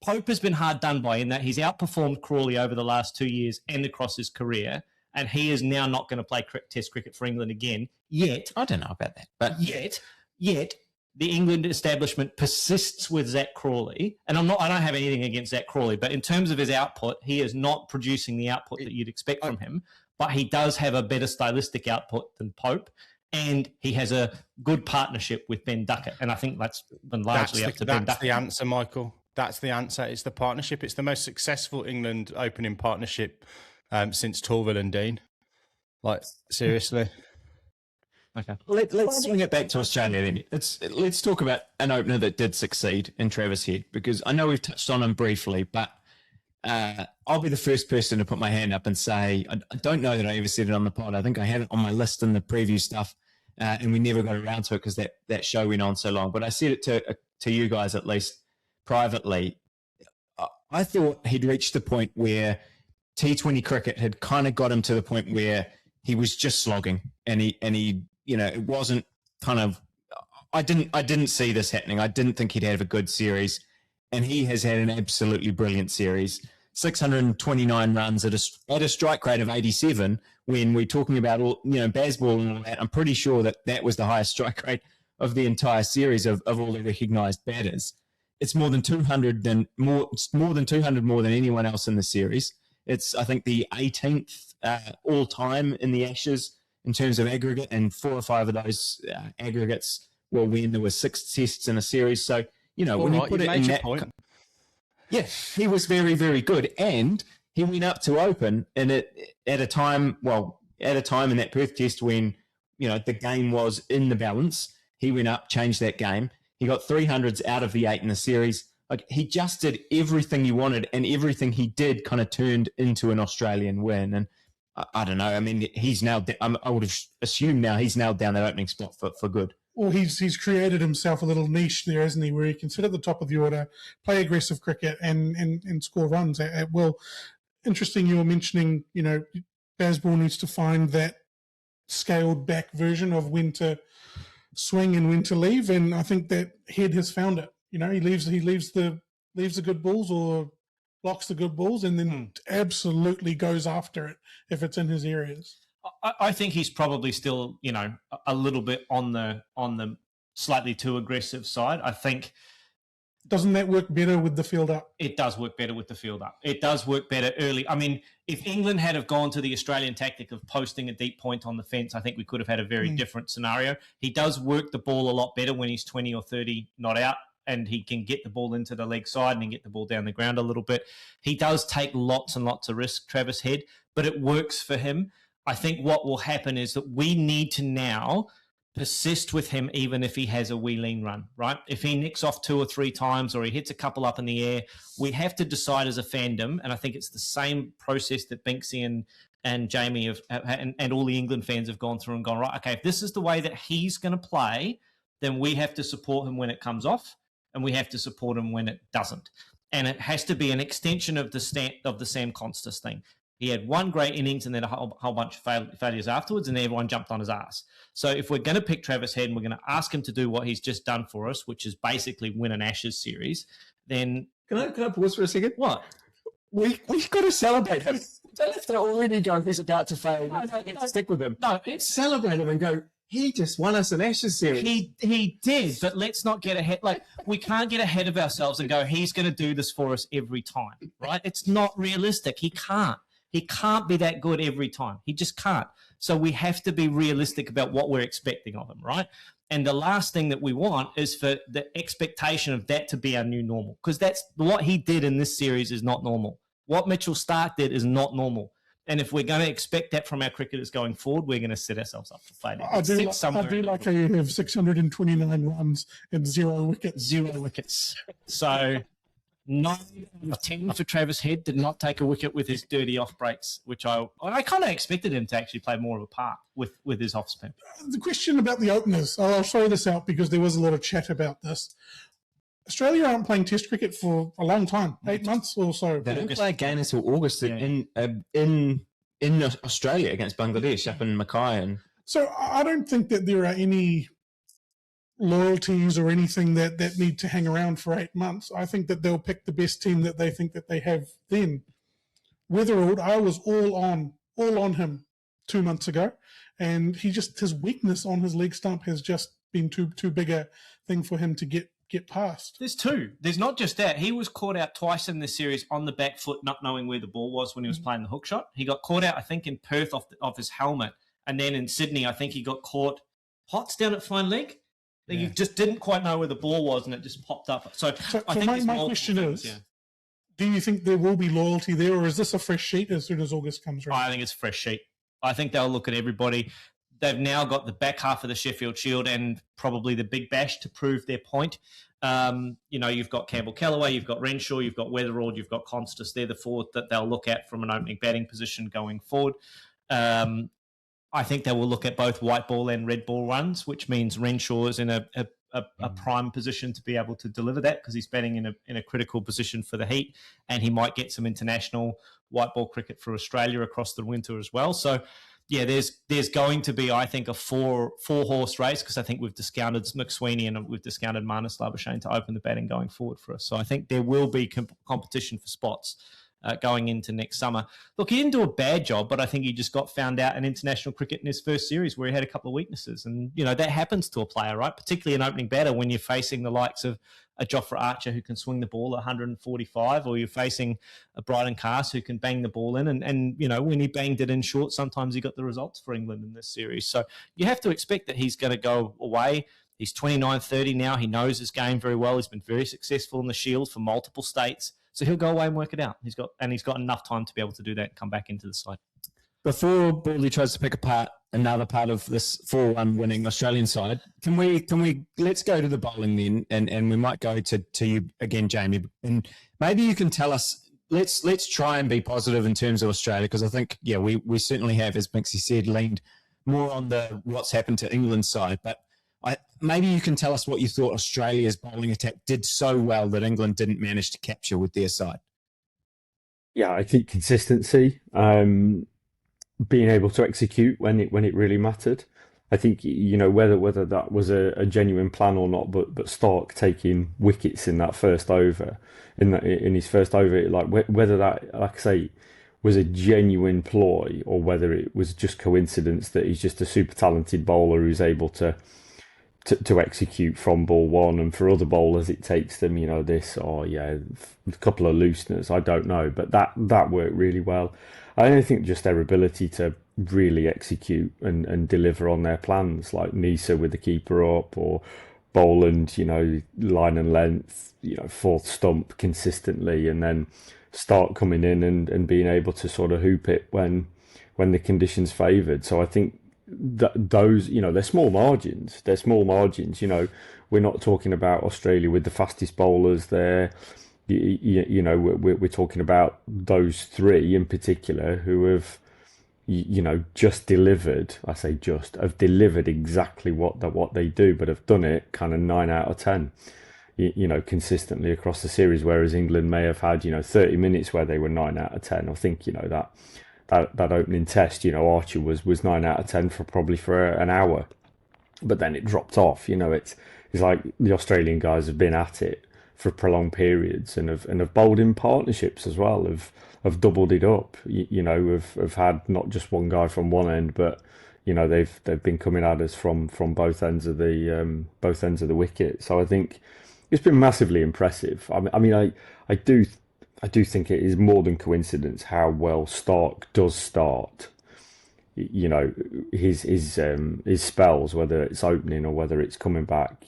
Pope has been hard done by in that he's outperformed Crawley over the last 2 years and across his career, and he is now not going to play Test cricket for England again. Yet, I don't know about that, but yet the England establishment persists with Zach Crawley, and I don't have anything against Zach Crawley, but in terms of his output, he is not producing the output that you'd expect from him. But he does have a better stylistic output than Pope, and he has a good partnership with Ben Duckett, and I think that's been largely up to Ben Duckett. That's the answer, Michael. That's the answer. It's the partnership. It's the most successful England opening partnership since Torvill and Dean. Like, seriously. Okay. Let's swing it back to Australia then. Let's talk about an opener that did succeed in Travis Head, because I know we've touched on him briefly, but I'll be the first person to put my hand up and say, I don't know that I ever said it on the pod. I think I had it on my list in the preview stuff, and we never got around to it because that show went on so long. But I said it to you guys, at least privately. I thought he'd reached the point where T20 cricket had kind of got him to the point where he was just slogging, and he it wasn't kind of. I didn't see this happening. I didn't think he'd have a good series, and he has had an absolutely brilliant series. 629 runs at a strike rate of 87. When we're talking about Bazball and all that, I'm pretty sure that was the highest strike rate of the entire series of all the recognised batters. It's more than 200 more than anyone else in the series. It's, I think, the 18th all time in the Ashes in terms of aggregate, and 4 or 5 of those aggregates were when there were 6 tests in a series. So, when you put it in that point. Yeah, he was very, very good. And he went up to Open and at a time in that Perth test when, the game was in the balance, he went up, changed that game. He got 300s out of the 8 in the series. Like, he just did everything you wanted, and everything he did kind of turned into an Australian win. And I don't know. I mean, he's now, I would assume now he's nailed down that opening spot for good. Well, he's created himself a little niche there, hasn't he, where he can sit at the top of the order, play aggressive cricket, and score runs at will. Interesting you were mentioning, Bazball needs to find that scaled back version of when to swing and when to leave, and I think that Head has found it. He leaves the good balls or blocks the good balls, and then absolutely goes after it if it's in his areas. I think he's probably still, a little bit on the slightly too aggressive side. I think. Doesn't that work better with the field up? It does work better with the field up. It does work better early. I mean, if England had have gone to the Australian tactic of posting a deep point on the fence, I think we could have had a very different scenario. He does work the ball a lot better when he's 20 or 30 not out, and he can get the ball into the leg side and get the ball down the ground a little bit. He does take lots and lots of risk, Travis Head, but it works for him. I think what will happen is that we need to now persist with him even if he has a wee lean run, right? If he nicks off 2 or 3 times or he hits a couple up in the air, we have to decide as a fandom, and I think it's the same process that Binksy and Jamie and all the England fans have gone through and gone, right, okay, if this is the way that he's going to play, then we have to support him when it comes off, and we have to support him when it doesn't. And it has to be an extension of the Sam Constas thing. He had one great innings and then a whole bunch of failures afterwards, and everyone jumped on his ass. So if we're going to pick Travis Head and we're going to ask him to do what he's just done for us, which is basically win an Ashes series, then... Can I pause for a second? What? We've got to celebrate him. Don't have to already go, he's about to fail. No, stick with him. No, celebrate him and go, he just won us an Ashes series. He did, but let's not get ahead. Like, we can't get ahead of ourselves and go, he's going to do this for us every time, right? It's not realistic. He can't. He can't be that good every time. He just can't. So we have to be realistic about what we're expecting of him, right? And the last thing that we want is for the expectation of that to be our new normal, because that's what he did in this series is not normal. What Mitchell Starc did is not normal. And if we're going to expect that from our cricketers going forward, we're going to set ourselves up for failure. I do like how you have 629 runs and 0 wickets. 0 wickets. So 9 out of 10 for Travis Head did not take a wicket with his dirty off breaks, which I kind of expected him to actually play more of a part with his off spin. The question about the openers, I'll throw this out because there was a lot of chat about this. Australia aren't playing Test cricket for a long time, 8 months or so. They don't play again until August in Australia against Bangladesh up in Mackay. So I don't think that there are any loyalties or anything that need to hang around for 8 months. I think that they'll pick the best team that they think that they have then. Weatherald, I was all on him 2 months ago, and his weakness on his leg stump has just been too big a thing for him to get past. There's two. There's not just that. He was caught out twice in this series on the back foot, not knowing where the ball was when he was playing the hook shot. He got caught out, I think, in Perth off his helmet. And then in Sydney, I think he got caught pots down at fine leg. He just didn't quite know where the ball was, and it just popped up. So I think my question is, do you think there will be loyalty there, or is this a fresh sheet as soon as August comes around? I think it's a fresh sheet. I think they'll look at everybody. They've now got the back half of the Sheffield Shield and probably the Big Bash to prove their point. You've got Campbell Callaway, you've got Renshaw, you've got Weatherald, you've got Constas. They're the four that they'll look at from an opening batting position going forward. I think they will look at both white ball and red ball runs, which means Renshaw is in a prime position to be able to deliver that because he's batting in a critical position for the heat, and he might get some international white ball cricket for Australia across the winter as well. So, yeah, there's going to be, I think, a four horse race because I think we've discounted McSweeney and we've discounted Marnus Labuschagne to open the batting going forward for us. So I think there will be competition for spots. going into next summer. Look, he didn't do a bad job, but I think he just got found out in international cricket in his first series where he had a couple of weaknesses. And, that happens to a player, right? Particularly an opening batter when you're facing the likes of a Jofra Archer who can swing the ball at 145, or you're facing a Bryden Cast who can bang the ball in. And when he banged it in short, sometimes he got the results for England in this series. So you have to expect that he's going to go away. He's 29, 30 now. He knows his game very well. He's been very successful in the Shield for multiple states. So he'll go away and work it out. He's got enough time to be able to do that and come back into the side. Before Baldy tries to pick apart another part of this 4-1 winning Australian side, can we let's go to the bowling then, and we might go to you again, Jamie, and maybe you can tell us. Let's try and be positive in terms of Australia, because I think we certainly have, as Binksy said, leaned more on the what's happened to England's side, but maybe you can tell us what you thought Australia's bowling attack did so well that England didn't manage to capture with their side. Yeah, I think consistency, being able to execute when it really mattered. I think whether that was a genuine plan or not, but Starc taking wickets in that first over, in his first over, like whether that, like I say, was a genuine ploy or whether it was just coincidence that he's just a super talented bowler who's able to execute from ball one, and for other bowlers it takes them a couple of looseners, I don't know, but that worked really well. I don't think just their ability to really execute and deliver on their plans, like Nisa with the keeper up, or Boland, line and length, fourth stump consistently, and then Starc coming in and being able to sort of hoop it when the conditions favoured. So I think those, they're small margins. We're not talking about Australia with the fastest bowlers there. We're talking about those three in particular who have, just delivered. I say have delivered exactly what they do, but have done it kind of 9 out of 10, consistently across the series. Whereas England may have had, 30 minutes where they were 9 out of 10. I think, that opening test, Archer was 9 out of 10 for an hour, but then it dropped off. It's like the Australian guys have been at it for prolonged periods and have bowled in partnerships as well, have doubled it up. Have had not just one guy from one end, but they've been coming at us from both ends of the wicket. So I think it's been massively impressive. I do think it is more than coincidence how well Starc does start. His spells, whether it's opening or whether it's coming back,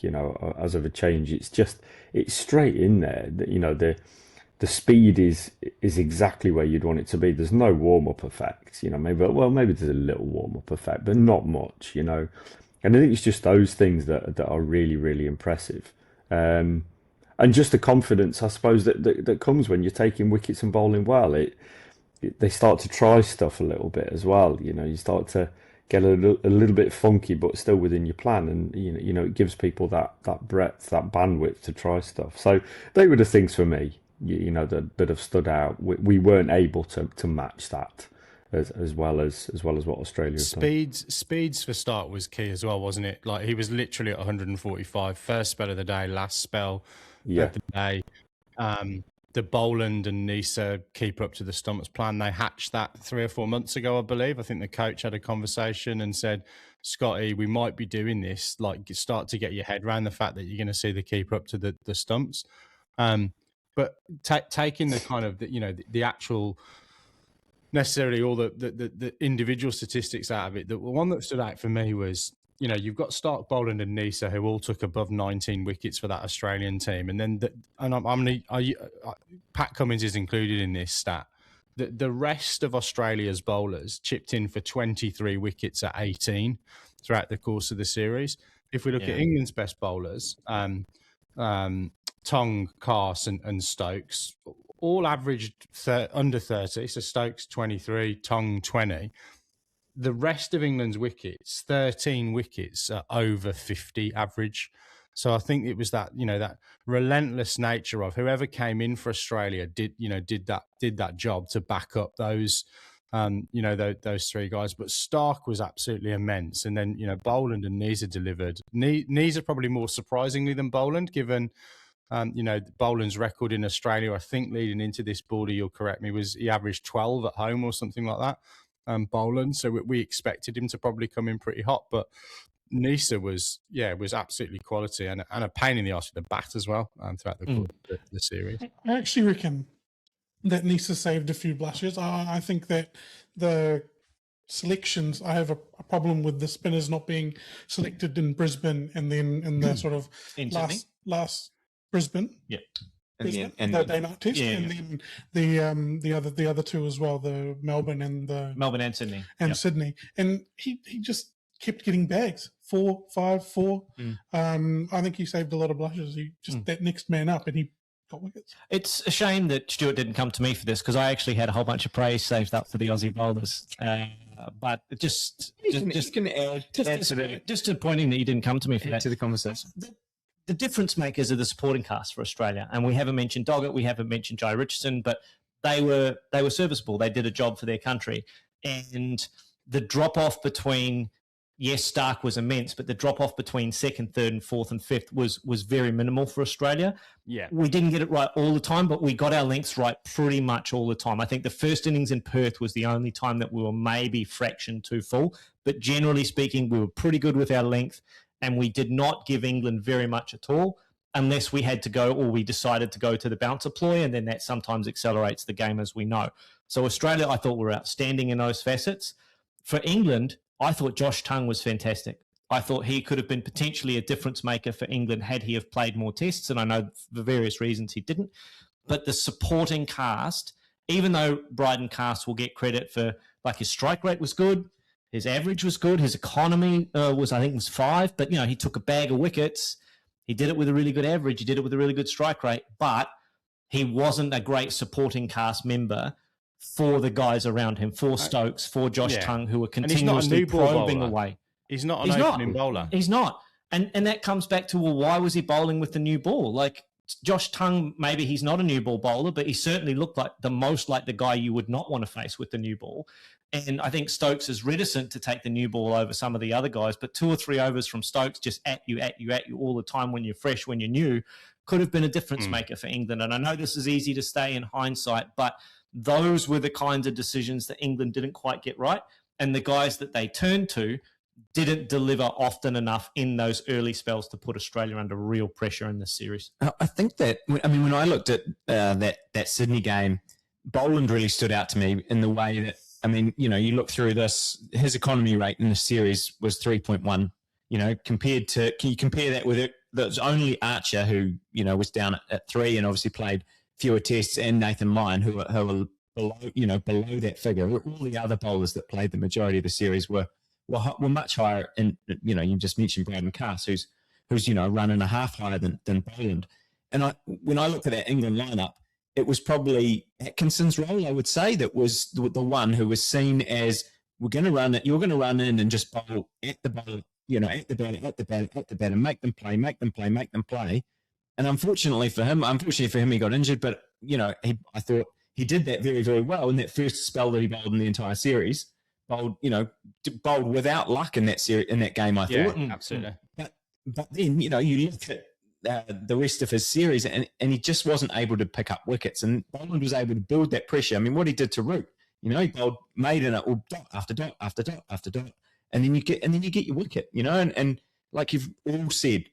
as of a change, it's straight in there. The speed is exactly where you'd want it to be. There's no warm up effect, maybe there's a little warm up effect, but not much, And I think it's just those things that are really, really impressive. And just the confidence, I suppose, that comes when you're taking wickets and bowling well. They start to try stuff a little bit as well. You start to get a little bit funky, but still within your plan. And, it gives people that breadth, that bandwidth to try stuff. So they were the things for me, that have stood out. We weren't able to match that as well as what Australia has done. Speeds for Starc was key as well, wasn't it? Like, he was literally at 145, first spell of the day, last spell of the day. The Boland and Nisa keep up to the stumps plan. They hatched that 3 or 4 months ago, I believe. I think the coach had a conversation and said, Scotty, we might be doing this. Like, start to get your head around the fact that you're going to see the keeper up to the stumps. But taking the kind of, the actual, necessarily all the individual statistics out of it, the one that stood out for me was, you've got Starc, Boland and Nisa who all took above 19 wickets for that Australian team. And then, Pat Cummins is included in this stat. The rest of Australia's bowlers chipped in for 23 wickets at 18 throughout the course of the series. If we look at England's best bowlers, Tongue, Cast and Stokes, all averaged under 30. So Stokes 23, Tongue 20. The rest of England's wickets, 13 wickets, are over 50 average. So I think it was that, that relentless nature of whoever came in for Australia did that job to back up those, those three guys. But Starc was absolutely immense. And then, Boland and Nisa delivered. Nisa probably more surprisingly than Boland, given Boland's record in Australia, I think, leading into this border, you'll correct me, was he averaged 12 at home or something like that. Boland, so we expected him to probably come in pretty hot, but Nisa was absolutely quality and a pain in the arse with the bat as well throughout the series. I actually reckon that Nisa saved a few blushes. I think that the selections, I have a problem with the spinners not being selected in Brisbane and then in the sort of last Brisbane. Yeah. Brisbane, the day-night test, and then the other two as well, the Melbourne and Sydney. Sydney. And he just kept getting bags, 4, 5, 4. I think he saved a lot of blushes. He just that next man up, and he got wickets. It's a shame that Stuart didn't come to me for this, because I actually had a whole bunch of praise saved up for the Aussie bowlers. But just disappointing that you didn't come to me for that. To the conversation. The difference makers are the supporting cast for Australia, and we haven't mentioned Doggett, we haven't mentioned Jai Richardson, but they were serviceable. They did a job for their country, and the drop off between Starc was immense, but the drop off between second, third, and fourth and fifth was very minimal for Australia. Yeah, we didn't get it right all the time, but we got our lengths right pretty much all the time. I think the first innings in Perth was the only time that we were maybe fraction too full, but generally speaking, we were pretty good with our length. And we did not give England very much at all, unless we had to go or we decided to go to the bouncer ploy, and then that sometimes accelerates the game, as we know. So Australia, I thought, were outstanding in those facets. For England, I thought Josh Tongue was fantastic. I thought he could have been potentially a difference maker for England had he have played more tests, and I know for various reasons he didn't. But the supporting cast, even though Brydon Cast will get credit for, like, his strike rate was good, his average was good. His economy was 5, but he took a bag of wickets. He did it with a really good average. He did it with a really good strike rate, but he wasn't a great supporting cast member for the guys around him, for Stokes, for Josh Tongue, who were continuously probing away. He's not an opening bowler. He's not. And that comes back to, well, why was he bowling with the new ball? Like, Josh Tongue, maybe he's not a new ball bowler, but he certainly looked like the most like the guy you would not want to face with the new ball. And I think Stokes is reticent to take the new ball over some of the other guys, but 2 or 3 overs from Stokes just at you all the time when you're fresh, when you're new, could have been a difference maker for England. And I know this is easy to say in hindsight, but those were the kinds of decisions that England didn't quite get right. And the guys that they turned to didn't deliver often enough in those early spells to put Australia under real pressure in this series. I think that, when I looked at that Sydney game, Boland really stood out to me in the way that, you look through this, his economy rate in the series was 3.1, can you compare that with it? There's only Archer who, was down at 3 and obviously played fewer tests, and Nathan Lyon who were below that figure. All the other bowlers that played the majority of the series were much higher. And, you just mentioned Brydon Cast, who's run and a half higher than Boland. And when I looked at that England lineup, it was probably Atkinson's role, I would say, that was the one who was seen as, you're going to run in and just bowl at the ball, at the batter, make them play. And unfortunately for him, he got injured, but, I thought he did that very, very well in that first spell that he bowled in the entire series. Bowled without luck in that game, I thought. Absolutely. But then, you look at the rest of his series, and he just wasn't able to pick up wickets. And Boland was able to build that pressure. What he did to Root, he bowled maiden at dot after dot after dot after dot, and then you get your wicket. And like you've all said,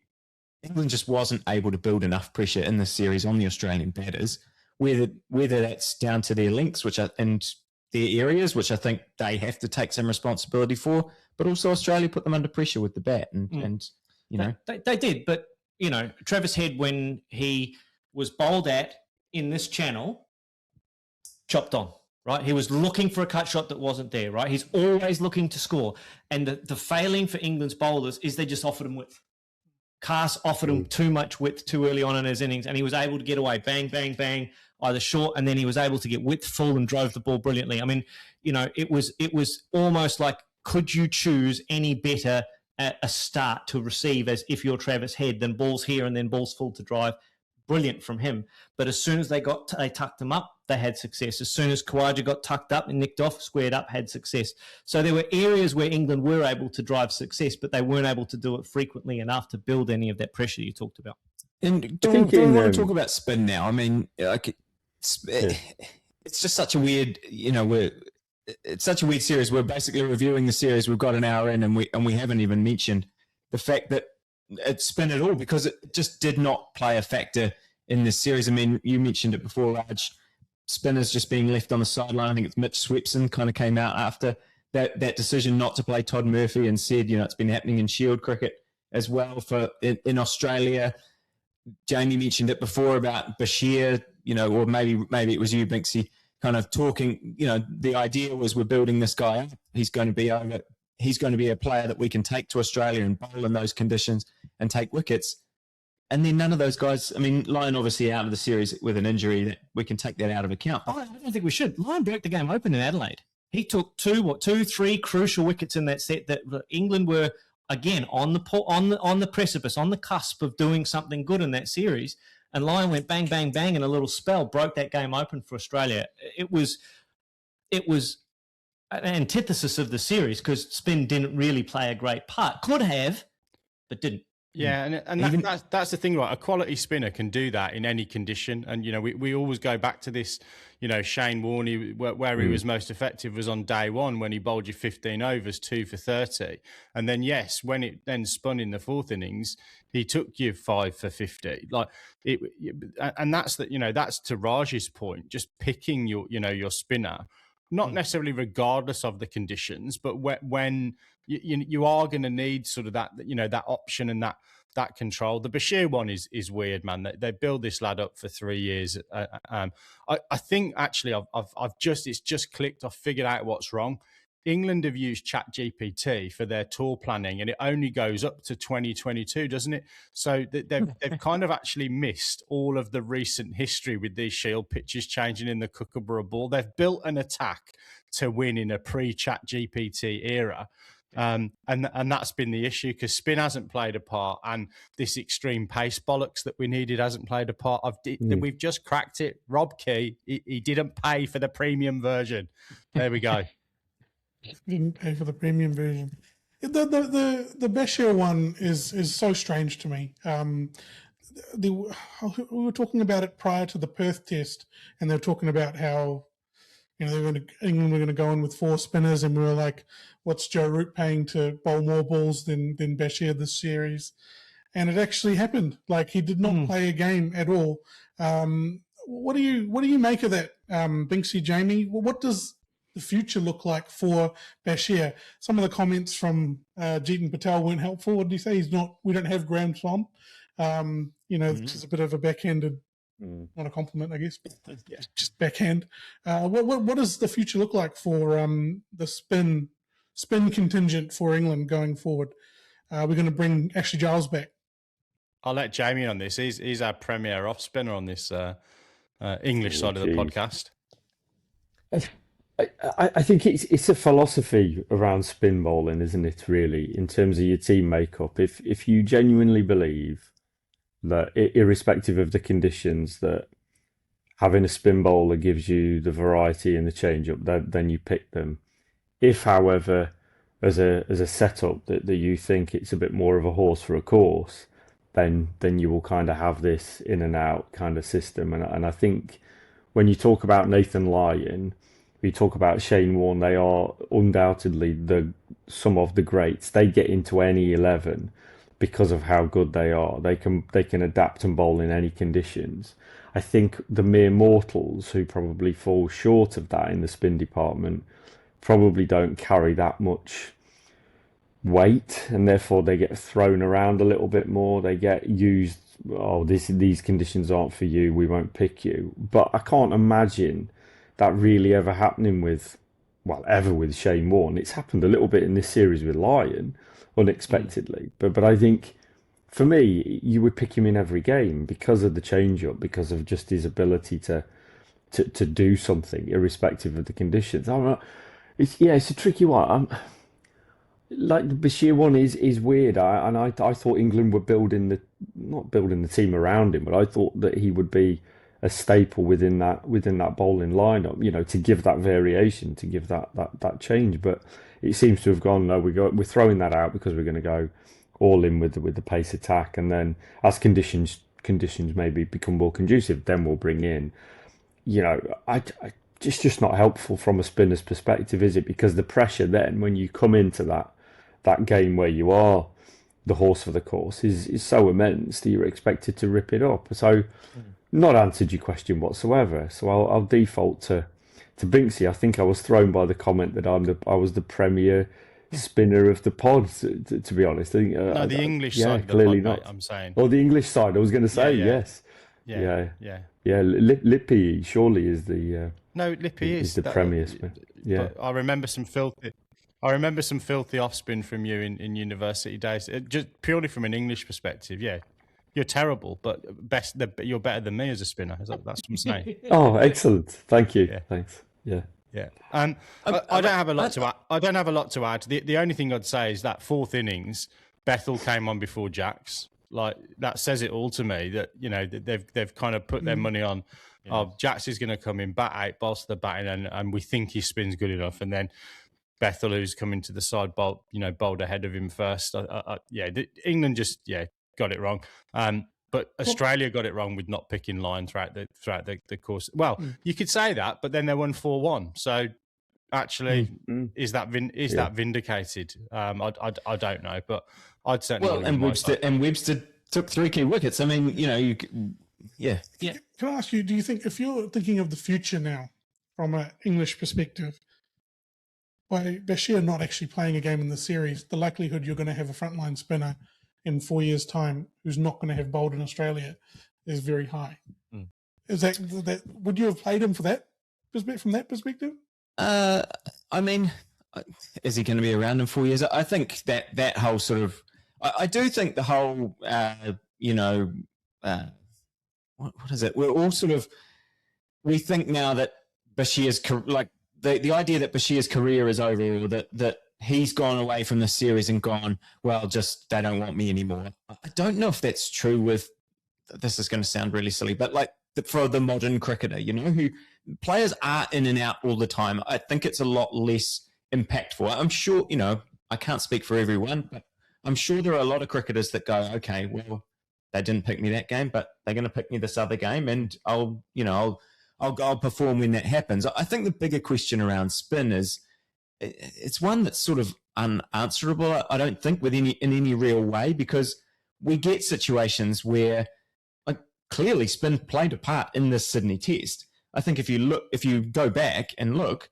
England just wasn't able to build enough pressure in this series on the Australian batters. Whether that's down to their lengths, and their areas, which I think they have to take some responsibility for, but also Australia put them under pressure with the bat, and they did, but. Travis Head, when he was bowled at in this channel, chopped on, right? He was looking for a cut shot that wasn't there, right? He's always looking to score. And the failing for England's bowlers is they just offered him width. Cast offered him too much width too early on in his innings, and he was able to get away, bang, bang, bang, either short, and then he was able to get width full and drove the ball brilliantly. It was almost like, could you choose any better at a start to receive as if you're Travis Head, then balls here and then balls full to drive? Brilliant from him. But as soon as they tucked him up, they had success. As soon as Khawaja got tucked up and nicked off, squared up, had success. So there were areas where England were able to drive success, but they weren't able to do it frequently enough to build any of that pressure you talked about. And I think do we want to talk about spin now? I mean, Yeah. it's just such a weird, it's such a weird series. We're basically reviewing the series. We've got an hour in, and we haven't even mentioned the fact that it's spin at all, because it just did not play a factor in this series. I mean, you mentioned it before, Raj. Spinners just being left on the sideline. I think it's Mitch Swepson kind of came out after that decision not to play Todd Murphy and said, it's been happening in Shield cricket as well in Australia. Jamie mentioned it before about Bashir, or maybe it was you, Binksy, kind of talking. The idea was we're building this guy up. He's going to be a player that we can take to Australia and bowl in those conditions and take wickets. And then none of those guys. I mean, Lyon obviously out of the series with an injury. That we can take that out of account. I don't think we should. Lyon broke the game open in Adelaide. He took three crucial wickets in that set that England were, again, on the precipice, on the cusp of doing something good in that series. And Lyon went bang, bang, bang in a little spell, broke that game open for Australia. It was an antithesis of the series, because spin didn't really play a great part. Could have, but didn't. Yeah, and that's the thing, right? A quality spinner can do that in any condition. And, we always go back to this, Shane Warne, where he was most effective was on day one when he bowled you 15 overs, 2 for 30. And then, yes, when it then spun in the fourth innings, he took you 5 for 50. And that's that's to Raj's point, just picking your spinner, not necessarily regardless of the conditions, but when you are going to need sort of that, that option and that control. The Bashir one is weird, man. They build this lad up for 3 years. I think actually it's just clicked. I've figured out what's wrong. England have used ChatGPT for their tour planning, and it only goes up to 2022, doesn't it? So they've kind of actually missed all of the recent history with these Shield pitches changing in the Kookaburra ball. They've built an attack to win in a pre-ChatGPT era. And that's been the issue, because spin hasn't played a part, and this extreme pace bollocks that we needed hasn't played a part. We've just cracked it. Rob Key, he didn't pay for the premium version. There we go. Didn't pay for the premium version. The Bashir one is so strange to me. We were talking about it prior to the Perth test, and they were talking about how England were going to go in with 4 spinners, and we were like, what's Joe Root paying to bowl more balls than Bashir this series? And it actually happened. Like, he did not play a game at all. What do you make of that, Binksy, Jamie? What does the future look like for Bashir? Some of the comments from Jeetan Patel weren't helpful. What did he say? We don't have Graham Swan. Which is a bit of a backhanded, not a compliment, I guess, but just backhand. What does the future look like for the spin contingent for England going forward? We're going to bring Ashley Giles back. I'll let Jamie on this. He's our premier off spinner on this English side of the podcast. I think it's a philosophy around spin bowling, isn't it, really, in terms of your team makeup. If you genuinely believe that, irrespective of the conditions, that having a spin bowler gives you the variety and the change-up, then you pick them. If, however, as a setup that you think it's a bit more of a horse for a course, then you will kind of have this in and out kind of system. And I think when you talk about Nathan Lyon, we talk about Shane Warne, they are undoubtedly some of the greats. They get into any 11 because of how good they are. They can adapt and bowl in any conditions. I think the mere mortals who probably fall short of that in the spin department probably don't carry that much weight, and therefore they get thrown around a little bit more. They get used, these conditions aren't for you, we won't pick you. But I can't imagine that really ever happening with Shane Warne. It's happened a little bit in this series with Lyon, unexpectedly. But I think, for me, you would pick him in every game because of the change-up, because of just his ability to do something, irrespective of the conditions. It's a tricky one. Like the Bashir one is weird. I thought England were not building the team around him, but I thought that he would be a staple within that bowling lineup, to give that variation, to give that change. But it seems to have gone, no, we're throwing that out because we're going to go all in with the pace attack, and then as conditions conditions maybe become more conducive, then we'll bring in. It's just not helpful from a spinner's perspective, is it? Because the pressure then, when you come into that game where you are the horse for the course, is so immense that you're expected to rip it up. So, not answered your question whatsoever. So I'll default to Binksy. I think I was thrown by the comment that I was the premier spinner of the pod. To be honest, I think, no, the English side of the clearly pod, not. mate, I'm saying. Or the English side. I was going to say yes. Yeah. Lippy surely is the Lippy is the premier spin. Yeah, but I remember some filthy off-spin from you in university days. Just purely from an English perspective, yeah. You're terrible, but you're better than me as a spinner. That's what I'm saying. Oh, excellent! Thank you. Yeah. Thanks. Yeah. Yeah. I don't have a lot to add. I don't have a lot to add. The only thing I'd say is that fourth innings, Bethell came on before Jacks. Like, that says it all to me, that they've kind of put their money on. Jacks is going to come in, bat 8, bolster the batting, and we think his spin's good enough, and then Bethell, who's coming to the side, bowled ahead of him first. England just got it wrong. But Australia got it wrong with not picking line throughout the course. Well, you could say that, but then they won 4-1. So actually, is that vindicated? I don't know, but I'd certainly. And Webster took 3 key wickets. I mean, Can I ask you? Do you think, if you're thinking of the future now, from an English perspective, by Bashir not actually playing a game in the series, the likelihood you're going to have a frontline spinner in 4 years' time who's not going to have bowled in Australia is very high. Is that would you have played him from that perspective? I mean, is he going to be around in 4 years? I think that whole sort of, I do think the whole, what is it? We're all sort of, we think now that Bashir's, like, the idea that Bashir's career is over, or that he's gone away from the series and gone, well, just they don't want me anymore. I don't know if that's true with, this is going to sound really silly, but like for the modern cricketer, who players are in and out all the time. I think it's a lot less impactful. I'm sure, I can't speak for everyone, but I'm sure there are a lot of cricketers that go, okay, well, they didn't pick me that game, but they're going to pick me this other game, and I'll perform when that happens. I think the bigger question around spin is, it's one that's sort of unanswerable, I don't think, in any real way, because we get situations where, like, clearly spin played a part in this Sydney Test. I think if you go back and look,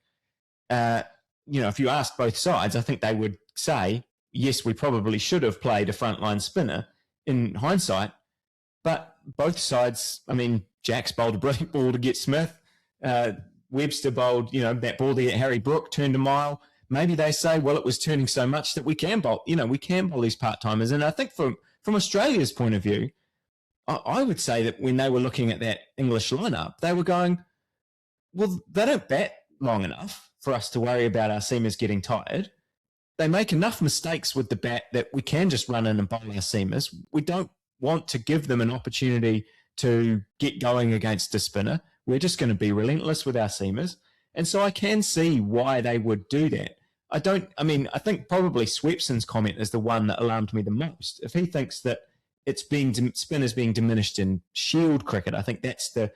if you ask both sides, I think they would say, yes, we probably should have played a frontline spinner in hindsight, but both sides, I mean, Jacks bowled a brilliant ball to get Smith. Webster bowled, that ball to get Harry Brook, turned a mile. Maybe they say, well, it was turning so much that we can bowl these part-timers. And I think from Australia's point of view, I would say that when they were looking at that English lineup, they were going, well, they don't bat long enough for us to worry about our seamers getting tired. They make enough mistakes with the bat that we can just run in and bowl our seamers. We don't want to give them an opportunity to get going against a spinner. We're just going to be relentless with our seamers. And so I can see why they would do that. I think probably Swepson's comment is the one that alarmed me the most. If he thinks that spin is being diminished in Shield cricket, I think that's the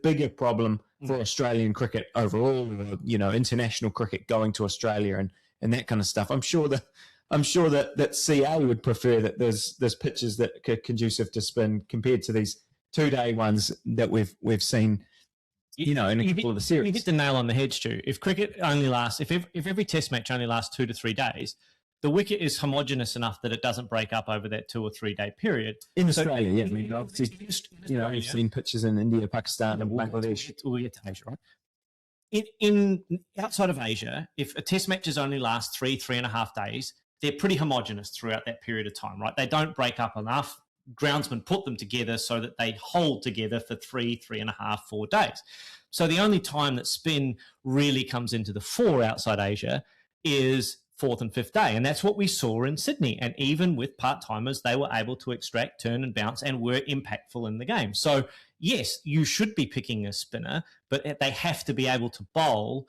bigger problem for Australian cricket overall, international cricket going to Australia and that kind of stuff. I'm sure that CA would prefer that there's pitches that are conducive to spin compared to these 2-day ones that we've seen, in a couple of the series. You hit the nail on the head, Stu. If cricket only lasts, if every test match only lasts 2 to 3 days, the wicket is homogenous enough that it doesn't break up over that 2 or 3 day period. In Australia, yeah. I mean, obviously, we've seen pitches in India, Pakistan, and Bangladesh. We'll get to Asia, right? In outside of Asia, if a test matches only last 3.5 days, they're pretty homogenous throughout that period of time, right? They don't break up enough. Groundsmen put them together so that they hold together for 3.5, 4 days. So the only time that spin really comes into the fore outside Asia is 4th and 5th day. And that's what we saw in Sydney. And even with part-timers, they were able to extract, turn and bounce and were impactful in the game. So yes, you should be picking a spinner, but they have to be able to bowl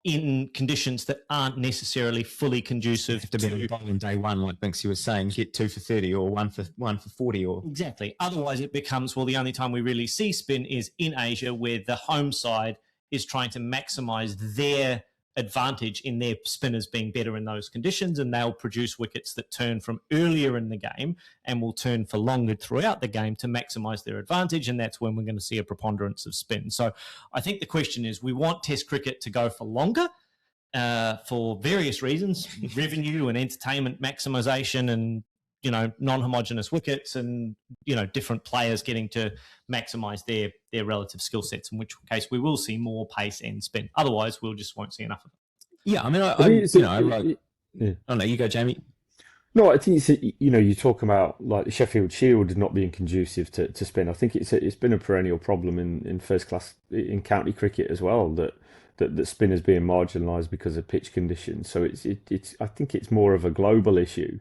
in conditions that aren't necessarily fully conducive to be bowl in day one, like Binksy was saying, get 2 for 30 or one for 40 or exactly. Otherwise, it becomes, well, the only time we really see spin is in Asia, where the home side is trying to maximize their advantage in their spinners being better in those conditions, and they'll produce wickets that turn from earlier in the game and will turn for longer throughout the game to maximize their advantage, and that's when we're going to see a preponderance of spin. So I think the question is, we want Test cricket to go for longer for various reasons, revenue and entertainment maximization, and non-homogeneous wickets, and different players getting to maximize their relative skill sets, in which case we will see more pace and spin. Otherwise, just won't see enough of it. Yeah, I mean, oh no, you go, Jamie. No, I think it's you talk about like the Sheffield Shield not being conducive to spin. I think it's been a perennial problem in first class in county cricket as well, that spin is being marginalised because of pitch conditions. So it's I think it's more of a global issue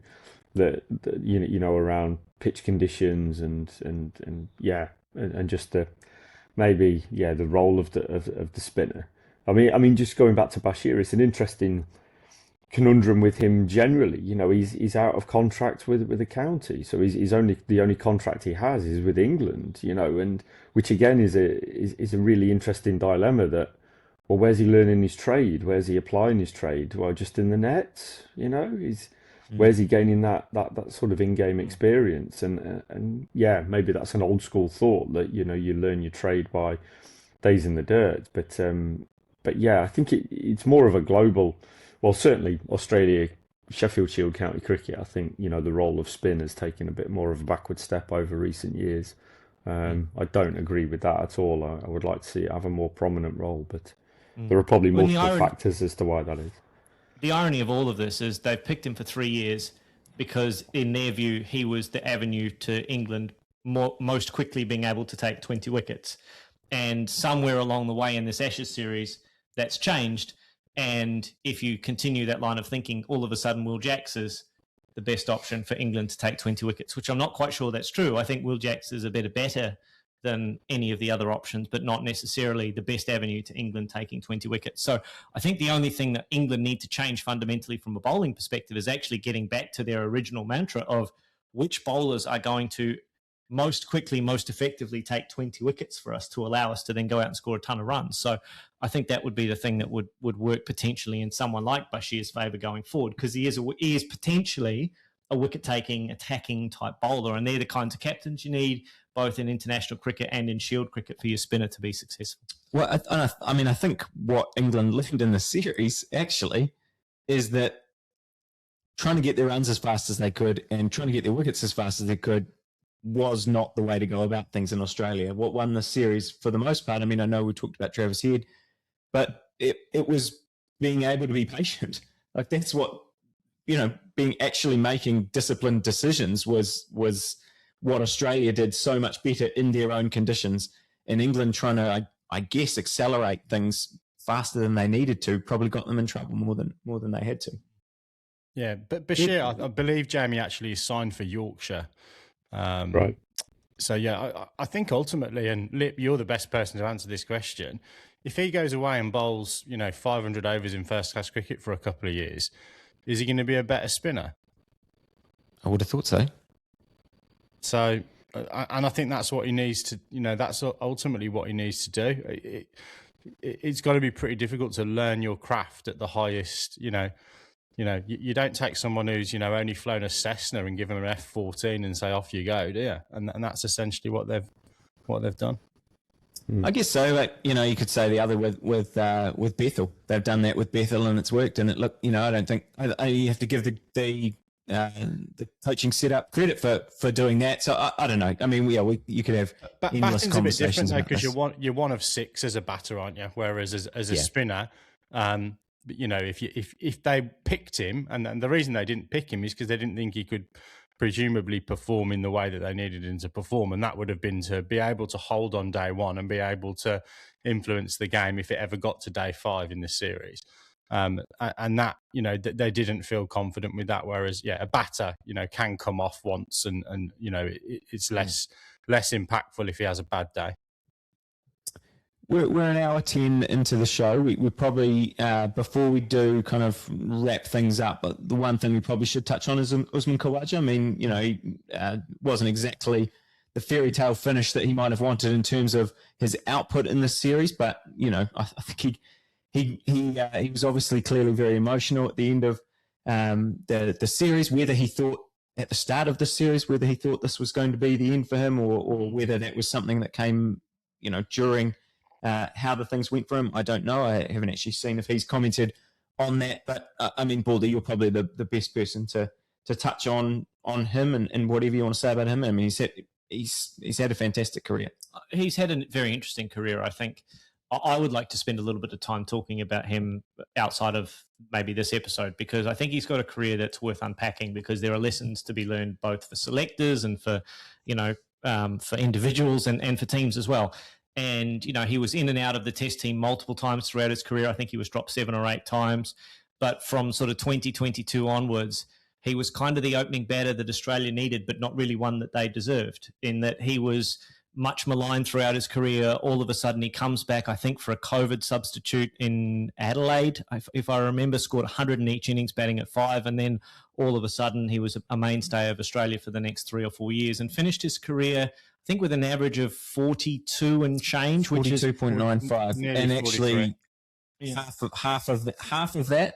that around pitch conditions and just the role of the spinner. I mean, just going back to Bashir, it's an interesting conundrum with him generally. He's out of contract with the county, so the only contract he has is with England. And which again is a really interesting dilemma. That, well, where's he learning his trade? Where's he applying his trade? Well, just in the nets. Where's he gaining that sort of in-game experience? And maybe that's an old school thought that you learn your trade by days in the dirt. But yeah, I think it's more of a global. Well, certainly Australia, Sheffield Shield county cricket. I think the role of spin has taken a bit more of a backward step over recent years. I don't agree with that at all. I would like to see it have a more prominent role, but there are probably multiple factors as to why that is. The irony of all of this is they've picked him for 3 years because, in their view, he was the avenue to England most quickly being able to take 20 wickets. And somewhere along the way in this Ashes series, that's changed. And if you continue that line of thinking, all of a sudden Will Jacks is the best option for England to take 20 wickets, which I'm not quite sure that's true. I think Will Jacks is a bit better than any of the other options, but not necessarily the best avenue to England taking 20 wickets. So I think the only thing that England need to change fundamentally from a bowling perspective is actually getting back to their original mantra of which bowlers are going to most quickly, most effectively take 20 wickets for us to allow us to then go out and score a ton of runs. So I think that would be the thing that would work potentially in someone like Bashir's favour going forward, because he is potentially a wicket-taking, attacking type bowler, and they're the kinds of captains you need both in international cricket and in Shield cricket for your spinner to be successful. Well, I think what England learned in the series actually is that trying to get their runs as fast as they could and trying to get their wickets as fast as they could was not the way to go about things in Australia. What won the series for the most part, I mean, I know we talked about Travis Head, but it was being able to be patient. Like that's what, being actually making disciplined decisions was what Australia did so much better in their own conditions. And England trying to, I guess, accelerate things faster than they needed to probably got them in trouble more than they had to. Yeah, but Bashir, I believe Jamie actually is signed for Yorkshire. Right. So, yeah, I think ultimately, and Lip, you're the best person to answer this question. If he goes away and bowls, 500 overs in first-class cricket for a couple of years, is he going to be a better spinner? I would have thought so. So, and I think that's what he needs to, that's ultimately what he needs to do. It's got to be pretty difficult to learn your craft at the highest, you don't take someone who's, only flown a Cessna and give them an F-14 and say, off you go, do you? And that's essentially what they've done. I guess so. Like, you could say the other with Bethell. They've done that with Bethell and it's worked. And I don't think you have to give the coaching setup credit for doing that. So I don't know. I mean, you could have endless conversations a bit different because you're one of six as a batter, aren't you? Whereas as a spinner, if they picked him, and the reason they didn't pick him is because they didn't think he could presumably perform in the way that they needed him to perform, and that would have been to be able to hold on day one and be able to influence the game if it ever got to day 5 in the series. And that, they didn't feel confident with that. Whereas, a batter, can come off once and it's less impactful if he has a bad day. we're an hour 10 into the show. We probably, before we do kind of wrap things up, but the one thing we probably should touch on is Usman Khawaja. I mean, he wasn't exactly the fairy tale finish that he might have wanted in terms of his output in this series, but, I think he was obviously clearly very emotional at the end of the series, whether he thought at the start of the series, whether he thought this was going to be the end for him or whether that was something that came, during how the things went for him. I don't know. I haven't actually seen if he's commented on that, but I mean, Baldy, you're probably the best person to touch on him and whatever you want to say about him. I mean, he's had a fantastic career. He's had a very interesting career, I think. I would like to spend a little bit of time talking about him outside of maybe this episode, because I think he's got a career that's worth unpacking, because there are lessons to be learned both for selectors and for, for individuals and for teams as well. And, he was in and out of the test team multiple times throughout his career. I think he was dropped 7 or 8 times. But from sort of 2022 onwards, he was kind of the opening batter that Australia needed, but not really one that they deserved, in that he was much maligned throughout his career. All of a sudden he comes back, I think, for a COVID substitute in Adelaide, if I remember, scored 100 in each innings batting at 5, and then all of a sudden he was a mainstay of Australia for the next 3 or 4 years and finished his career, I think, with an average of 42 and change, which is 42.95, and actually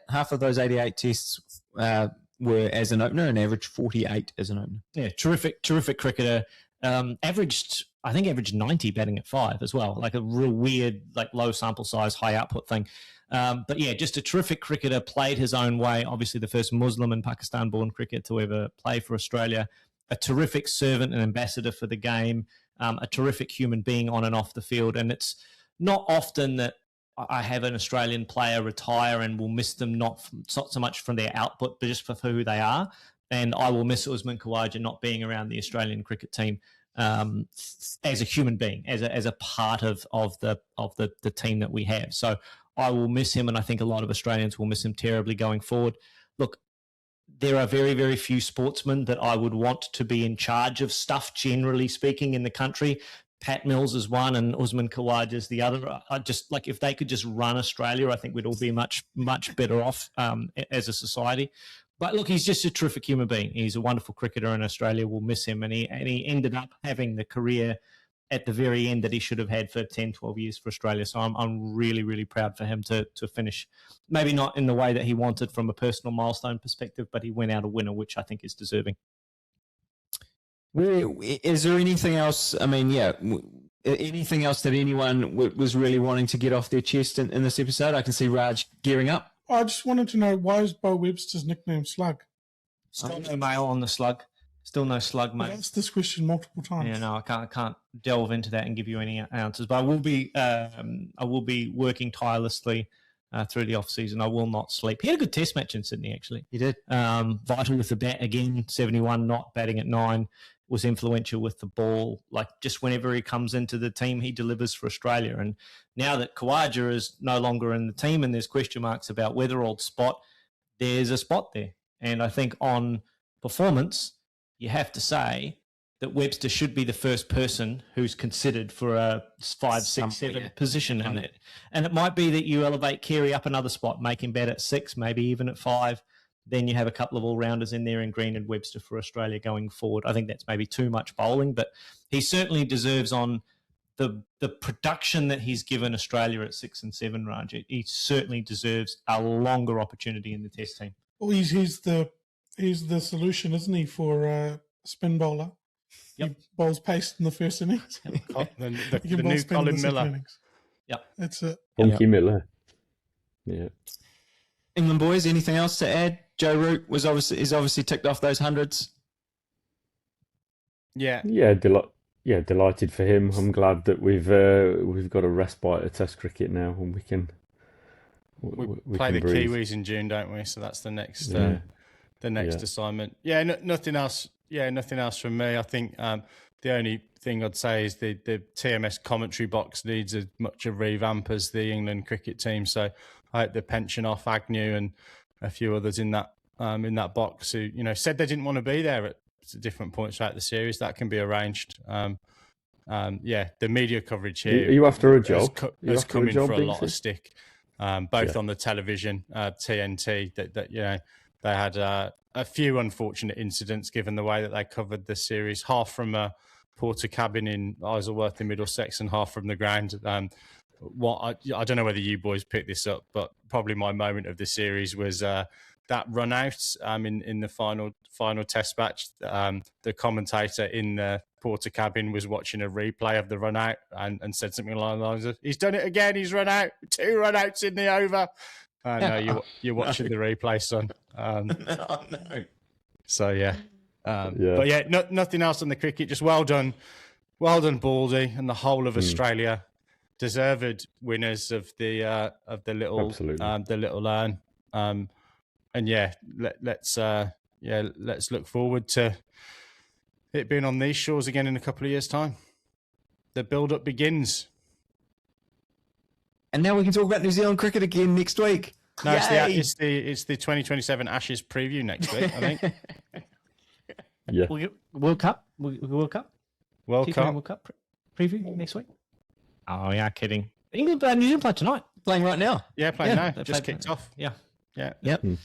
half of those 88 tests were as an opener, and averaged 48 as an opener. Yeah, terrific cricketer. Averaged 90 batting at 5 as well, like a real weird, like low sample size, high output thing. But yeah, just a terrific cricketer, played his own way. Obviously the first Muslim and Pakistan-born cricketer to ever play for Australia. A terrific servant and ambassador for the game. A terrific human being on and off the field. And it's not often that I have an Australian player retire and will miss them, not so much from their output, but just for who they are. And I will miss Usman Khawaja not being around the Australian cricket team as a human being, as a part of the team that we have. So I will miss him, and I think a lot of Australians will miss him terribly going forward. Look, there are very, very few sportsmen that I would want to be in charge of stuff, generally speaking, in the country. Pat Mills is one, and Usman Khawaja is the other. I just like, if they could just run Australia, I think we'd all be much, much better off as a society. But look, he's just a terrific human being. He's a wonderful cricketer, and Australia will miss him. And he ended up having the career at the very end that he should have had for 10, 12 years for Australia. So I'm really, really proud for him to finish, maybe not in the way that he wanted from a personal milestone perspective, but he went out a winner, which I think is deserving. Is there anything else? I mean, anything else that anyone was really wanting to get off their chest in this episode? I can see Raj gearing up. I just wanted to know, why is Bo Webster's nickname Slug? Still no mail on the slug. Still no slug, mate. I've asked this question multiple times. Yeah, no, I can't delve into that and give you any answers. But I will be working tirelessly through the off season. I will not sleep. He had a good Test match in Sydney, actually. He did. Vital with the bat again, 71, not batting at 9. Was influential with the ball. Like, just whenever he comes into the team, he delivers for Australia. And now that Khawaja is no longer in the team and there's question marks about whether old spot, there's a spot there. And I think on performance, you have to say that Webster should be the first person who's considered for a 5, 6, 7 position in it. And it might be that you elevate Carey up another spot, make him bat at 6, maybe even at 5. Then you have a couple of all-rounders in there in Green and Webster for Australia going forward. I think that's maybe too much bowling, but he certainly deserves, on the production that he's given Australia at 6 and 7, Raj, he certainly deserves a longer opportunity in the Test team. Well, he's the solution, isn't he, for a spin bowler? Yep. He bowls pace in the first innings. the new Colin Miller. Yep. That's it. Funky Miller. Yeah. England boys, anything else to add? Joe Root is obviously ticked off those hundreds. Yeah, delighted for him. I'm glad that we've got a respite of Test cricket now, and we can play the breathe. Kiwis in June, don't we? So that's the next assignment. Yeah, nothing else. Yeah, nothing else from me. I think the only thing I'd say is the TMS commentary box needs as much a revamp as the England cricket team. So I hope they're pension off Agnew and a few others in that box who said they didn't want to be there at different points throughout the series. That can be arranged. the media coverage here. Are you after a job? Has come in for a lot Binksy? of stick, both on the television, TNT. That they had a few unfortunate incidents given the way that they covered the series. Half from a porter cabin in Isleworth in Middlesex, and half from the ground. I don't know whether you boys picked this up, but probably my moment of the series was that run out in the final test match. The commentator in the porter cabin was watching a replay of the run out and said something along the lines of, "He's done it again, he's run out, 2 run outs in the over." No, you're watching the replay, son. No. So but yeah, nothing else on the cricket. Just well done Baldy and the whole of Australia. Deserved winners of the little urn. And let's look forward to it being on these shores again in a couple of years' time. The build-up begins. And now we can talk about New Zealand cricket again next week. No, it's the 2027 Ashes preview next week, I think. Yeah. World Cup? World Cup preview next week? Oh, yeah, kidding. New Zealand play tonight. Playing right now. Yeah, playing now. Just kicked off. Yeah. Yep. There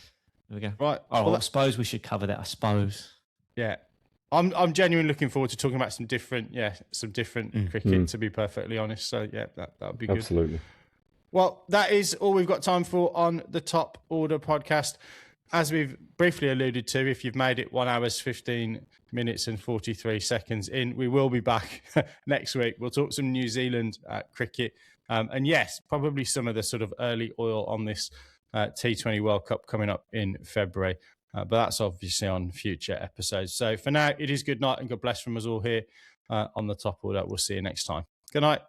we go. Right. I suppose we should cover that. I suppose. Yeah. I'm genuinely looking forward to talking about some different cricket, to be perfectly honest. So yeah, that would be good. Absolutely. Well, that is all we've got time for on the Top Order podcast. As we've briefly alluded to, if you've made it 1 hour, 15 minutes and 43 seconds in, we will be back next week. We'll talk some New Zealand cricket. And yes, probably some of the sort of early oil on this T20 World Cup coming up in February. But that's obviously on future episodes. So for now, it is good night and God bless from us all here on the Top Order. We'll see you next time. Good night.